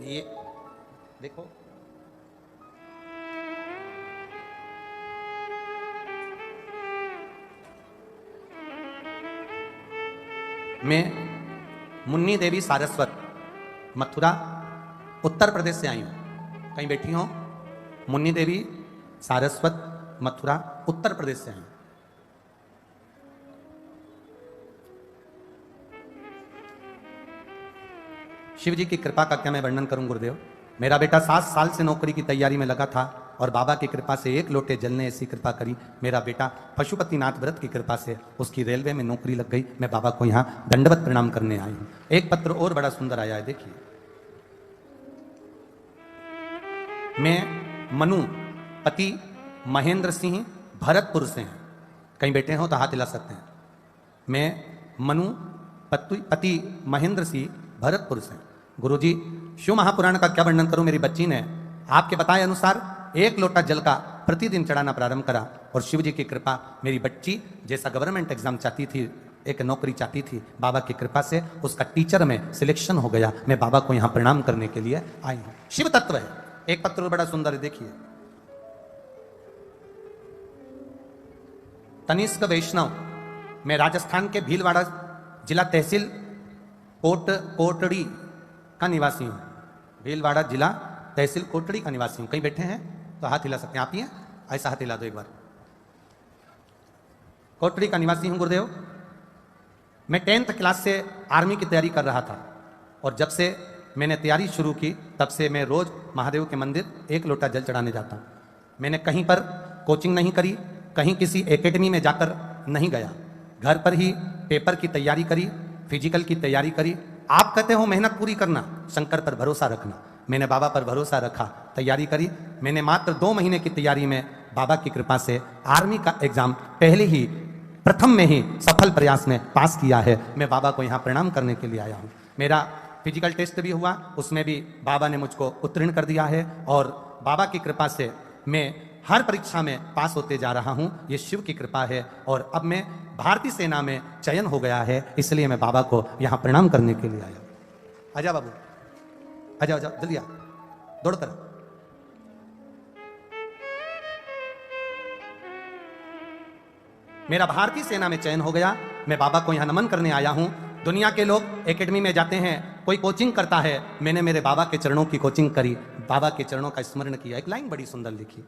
ये देखो मैं मुन्नी देवी सारस्वत मथुरा उत्तर प्रदेश से आई हूं। कहीं बैठी हो? मुन्नी देवी सारस्वत मथुरा उत्तर प्रदेश से आई हूं। शिव जी की कृपा का क्या मैं वर्णन करूं गुरुदेव। मेरा बेटा 7 साल से नौकरी की तैयारी में लगा था और बाबा की कृपा से 1 लोटे जल ने ऐसी कृपा करी। मेरा बेटा पशुपतिनाथ व्रत की कृपा से उसकी रेलवे में नौकरी लग गई। मैं बाबा को यहाँ दंडवत प्रणाम करने आई हूँ। एक पत्र और बड़ा सुंदर आया है, देखिए। मैं मनु पति महेंद्र सिंह भरतपुर से हैं। कहीं बैठे हो तो हाथ हिला सकते हैं। मैं मनु पति महेंद्र सिंह भरतपुर से। गुरुजी शिव महापुराण का क्या वर्णन करूं। मेरी बच्ची ने आपके बताए अनुसार 1 लोटा जल का प्रतिदिन चढ़ाना प्रारंभ करा और शिव जी की कृपा, मेरी बच्ची जैसा गवर्नमेंट एग्जाम चाहती थी, एक नौकरी चाहती थी, बाबा की कृपा से उसका टीचर में सिलेक्शन हो गया। मैं बाबा को यहाँ प्रणाम करने के लिए आई हूँ। शिव तत्व है। एक पत्र बड़ा सुंदर है, देखिए। तनिष्क वैष्णव, मैं राजस्थान के भीलवाड़ा जिला तहसील कोटड़ी का निवासी हूँ। भीलवाड़ा जिला तहसील कोटड़ी का निवासी हूँ। कहीं बैठे हैं तो हाथ हिला सकते हैं। आप ही हैं? ऐसा हाथ हिला दो एक बार। कोटड़ी का निवासी हूँ गुरुदेव। मैं 10th क्लास से आर्मी की तैयारी कर रहा था और जब से मैंने तैयारी शुरू की तब से मैं रोज महादेव के मंदिर 1 लोटा जल चढ़ाने जाता हूँ। मैंने कहीं पर कोचिंग नहीं करी, कहीं किसी एकेडमी में जाकर नहीं गया। घर पर ही पेपर की तैयारी करी, फिजिकल की तैयारी करी। आप कहते हो मेहनत पूरी करना, शंकर पर भरोसा रखना। मैंने बाबा पर भरोसा रखा, तैयारी करी। मैंने मात्र 2 महीने की तैयारी में बाबा की कृपा से आर्मी का एग्जाम पहले ही प्रथम में ही सफल प्रयास में पास किया है। मैं बाबा को यहाँ प्रणाम करने के लिए आया हूँ। मेरा फिजिकल टेस्ट भी हुआ, उसमें भी बाबा ने मुझको उत्तीर्ण कर दिया है और बाबा की कृपा से मैं हर परीक्षा में पास होते जा रहा हूँ। ये शिव की कृपा है और अब मैं भारतीय सेना में चयन हो गया है, इसलिए मैं बाबा को यहाँ प्रणाम करने के लिए आया। आजा बाबू, आजा आजा, जल्दी आ, दौड़ कर। मेरा भारतीय सेना में चयन हो गया। मैं बाबा को यहाँ नमन करने आया हूँ। दुनिया के लोग एकेडमी में जाते हैं, कोई कोचिंग करता है, मैंने मेरे बाबा के चरणों की कोचिंग करी, बाबा के चरणों का स्मरण किया। एक लाइन बड़ी सुंदर लिखी,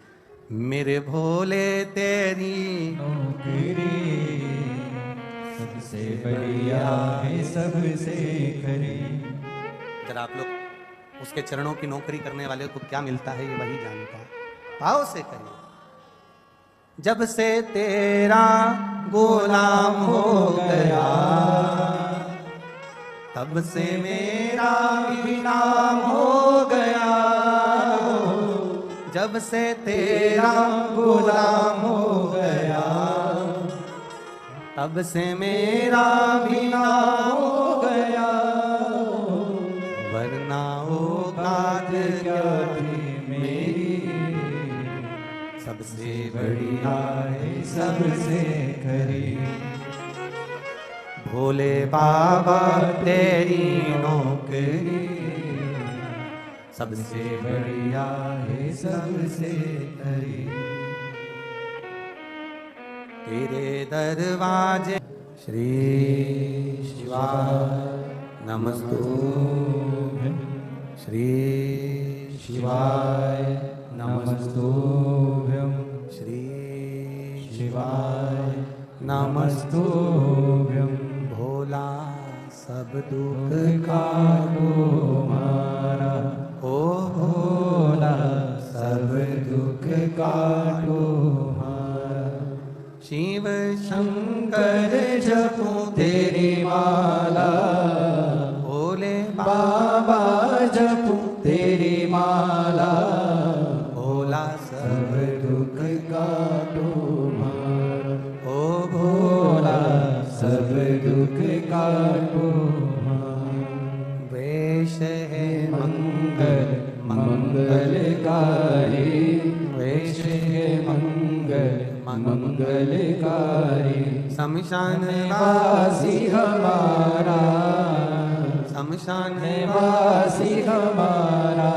मेरे भोले तेरी नौकरी सबसे बढ़िया है सबसे खरी। जरा आप लोग उसके चरणों की नौकरी करने वाले को क्या मिलता है ये वही जानता है। भाव से करिए। जब से तेरा गुलाम हो गया तब से मेरा भी नाम हो गया। जब से तेरा गुलाम हो गया तब से मेरा भी नाम हो गया। वरना औकात क्या थी मेरी, सबसे बढ़िया है सबसे खरी। भोले बाबा तेरी नौकरी सबसे बढ़िया है सबसे खरी। तेरे दरवाजे श्री शिवाय नमस्तुभ्यं, श्री शिवाय नमस्तुभ्यं, श्री शिवाय नमस्तुभ्यं। भोला सब दुख काटो मारा, ओ भोला सब दुख काटो मारा। शिव शंकर जपो तेरी माला, भोले बाबा जपो तेरी माला। भोला सब दुख काटो मंगलकारी शमशान वासी हमारा, शमशान वासी हमारा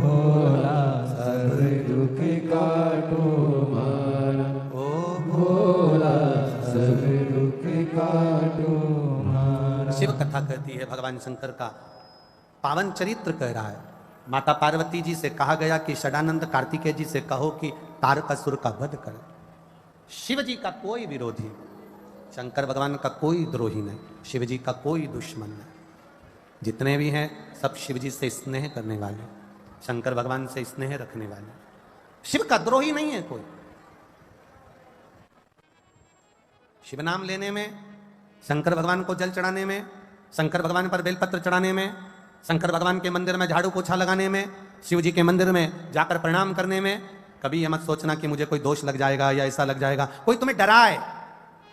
भोला, सब दुख काटो मारा, ओ भोला सब दुख काटो मारा। शिव कथा कहती है भगवान शंकर का पावन चरित्र कह रहा है। माता पार्वती जी से कहा गया कि षडानंद कार्तिकेय जी से कहो कि तारकासुर का वध करे। शिव जी का कोई विरोधी, शंकर भगवान का कोई द्रोही नहीं, शिव जी का कोई दुश्मन नहीं। जितने भी हैं सब शिव जी से स्नेह करने वाले, शंकर भगवान से स्नेह रखने वाले। शिव का द्रोही नहीं है कोई। शिव नाम लेने में, शंकर भगवान को जल चढ़ाने में, शंकर भगवान पर बेलपत्र चढ़ाने में, शंकर भगवान के मंदिर में झाड़ू पोछा लगाने में, शिव जी के मंदिर में जाकर प्रणाम करने में कभी ये मत सोचना कि मुझे कोई दोष लग जाएगा या ऐसा लग जाएगा। कोई तुम्हें डराए,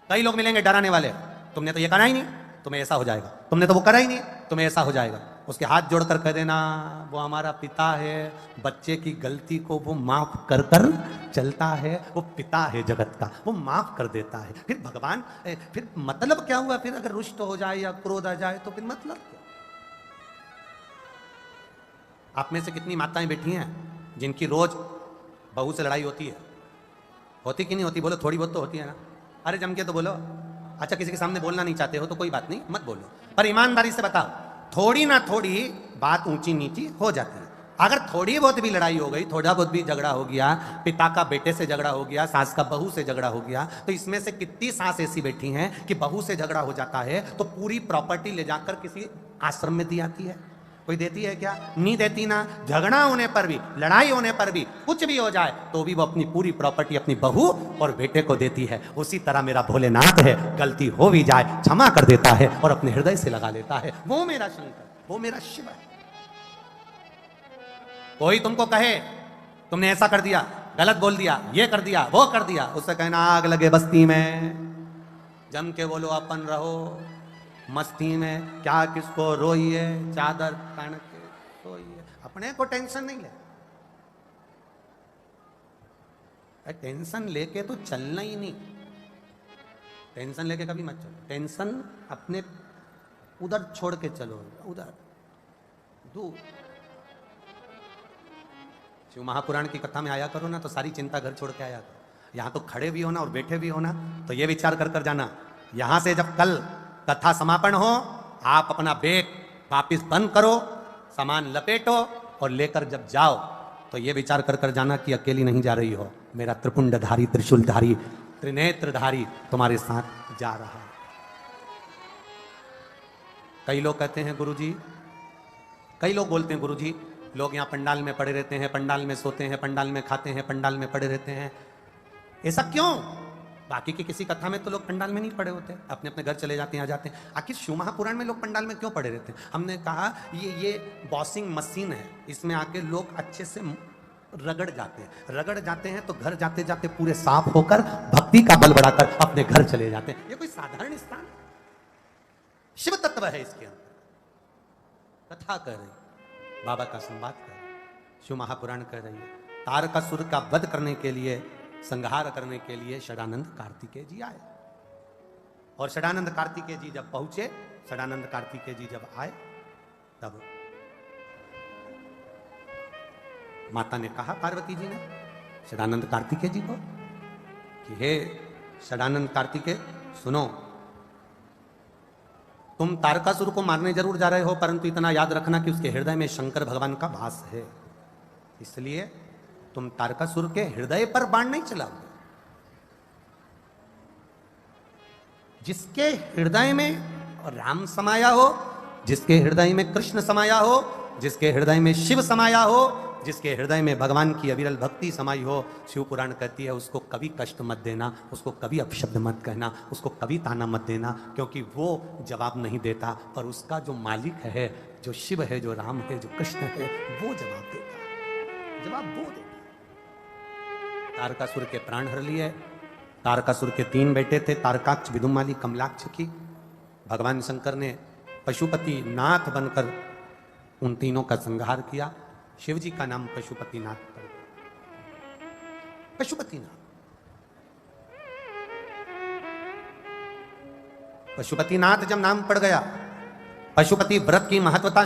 कई लोग मिलेंगे डराने वाले, तुमने तो ये करा ही नहीं, तुम्हें ऐसा हो जाएगा, तुमने तो वो करा ही नहीं, तुम्हें ऐसा हो जाएगा। उसके हाथ जोड़कर कह देना वो हमारा पिता है, बच्चे की गलती को वो माफ कर कर चलता है, वो पिता है जगत का, वो माफ कर देता है। फिर भगवान फिर मतलब क्या हुआ? फिर अगर रुष्ट हो जाए या क्रोध आ जाए तो फिर मतलब क्या? आप में से कितनी माताएं बैठी हैं जिनकी रोज बहू से लड़ाई होती है? होती कि नहीं होती? बोलो, थोड़ी बहुत तो होती है ना। अरे जम के तो बोलो। अच्छा, किसी के सामने बोलना नहीं चाहते हो तो कोई बात नहीं, मत बोलो, पर ईमानदारी से बताओ, थोड़ी ना थोड़ी बात ऊंची नीची हो जाती है। अगर थोड़ी बहुत भी लड़ाई हो गई, थोड़ा बहुत भी झगड़ा हो गया, पिता का बेटे से झगड़ा हो गया, सास का बहू से झगड़ा हो गया, तो इसमें से कितनी सास ऐसी बैठी हैं कि बहू से झगड़ा हो जाता है तो पूरी प्रॉपर्टी ले जाकर किसी आश्रम में दी जाती है? कोई देती है क्या? नहीं देती ना। झगड़ा होने पर भी, लड़ाई होने पर भी, कुछ भी हो जाए तो भी वो अपनी पूरी प्रॉपर्टी अपनी बहू और बेटे को देती है। उसी तरह मेरा भोलेनाथ है, गलती हो भी जाए क्षमा कर देता है और अपने हृदय से लगा लेता है। वो मेरा शंकर, वो मेरा शिव है। कोई तुमको कहे तुमने ऐसा कर दिया, गलत बोल दिया, ये कर दिया, वो कर दिया, उससे कहना आग लगे बस्ती में, जम के बोलो अपन रहो मस्ती में, क्या किसको रोइए, चादर तान के सोइए, अपने को टेंशन नहीं ले। टेंशन लेके तो चलना ही नहीं, टेंशन लेके कभी मत चलो। टेंशन अपने उधर छोड़ के चलो, उधर दूर। शिव महापुराण की कथा में आया करो ना तो सारी चिंता घर छोड़ के आया करो। यहां तो खड़े भी होना और बैठे भी होना तो ये विचार कर कर जाना, यहां से जब कल कथा समापन हो आप अपना बैग वापिस बंद करो, सामान लपेटो और लेकर जब जाओ तो ये विचार कर कर जाना कि अकेली नहीं जा रही हो, मेरा त्रिपुंडधारी, त्रिशूलधारी, त्रिनेत्रधारी तुम्हारे साथ जा रहा है। कई लोग कहते हैं गुरुजी, कई लोग बोलते हैं गुरुजी लोग यहाँ पंडाल में पड़े रहते हैं, पंडाल में सोते हैं, पंडाल में खाते हैं, पंडाल में पड़े रहते हैं, ऐसा क्यों? बाकी की किसी कथा में तो लोग पंडाल में नहीं पड़े होते, अपने अपने घर चले जाते हैं, आ जाते हैं। आखिर शिव महापुराण में लोग पंडाल में क्यों पड़े रहते हैं? हमने कहा ये बॉसिंग मशीन है, इसमें आके लोग अच्छे से रगड़ जाते हैं, रगड़ जाते हैं तो घर जाते जाते पूरे साफ होकर भक्ति का बल बढ़ाकर अपने घर चले जाते हैं। ये कोई साधारण स्थान? शिव तत्व है इसके अंदर। कथा कर रही, बाबा का संवाद कर रही, शिव महापुराण कह रही है तारकासुर का वध करने के लिए, संहार करने के लिए षडानंद कार्तिकेय जी आए। और षडानंद कार्तिकेय जी जब पहुंचे, षडानंद कार्तिकेय जी जब आए तब माता ने कहा, पार्वती जी ने षडानंद कार्तिकेय जी को कि हे षडानंद कार्तिकेय सुनो, तुम तारकासुर को मारने जरूर जा रहे हो, परंतु इतना याद रखना कि उसके हृदय में शंकर भगवान का वास है, इसलिए तुम तारकासुर के हृदय पर बाण नहीं चलाओगे। जिसके हृदय में राम समाया हो, जिसके हृदय में कृष्ण समाया हो, जिसके हृदय में शिव समाया हो, जिसके हृदय में भगवान की अविरल भक्ति समाई हो, शिव पुराण कहती है उसको कभी कष्ट मत देना, उसको कभी अपशब्द मत कहना, उसको कभी ताना मत देना, क्योंकि वो जवाब नहीं देता, पर उसका जो मालिक है, जो शिव है, जो राम है, जो कृष्ण है, वो जवाब देता, जवाब वो देता। तारकासुर के प्राण हर लिए। तारकासुर के 3 बेटे थे, तारकाक्ष, विदुमाली, कमलाक्ष की। भगवान शंकर ने पशुपति नाथ बनकर उन तीनों का संहार किया। शिव जी का नाम पशुपति नाथ पड़ गया, पशुपति नाथ। पशुपतिनाथ जब नाम पड़ गया, पशुपति व्रत की महत्वता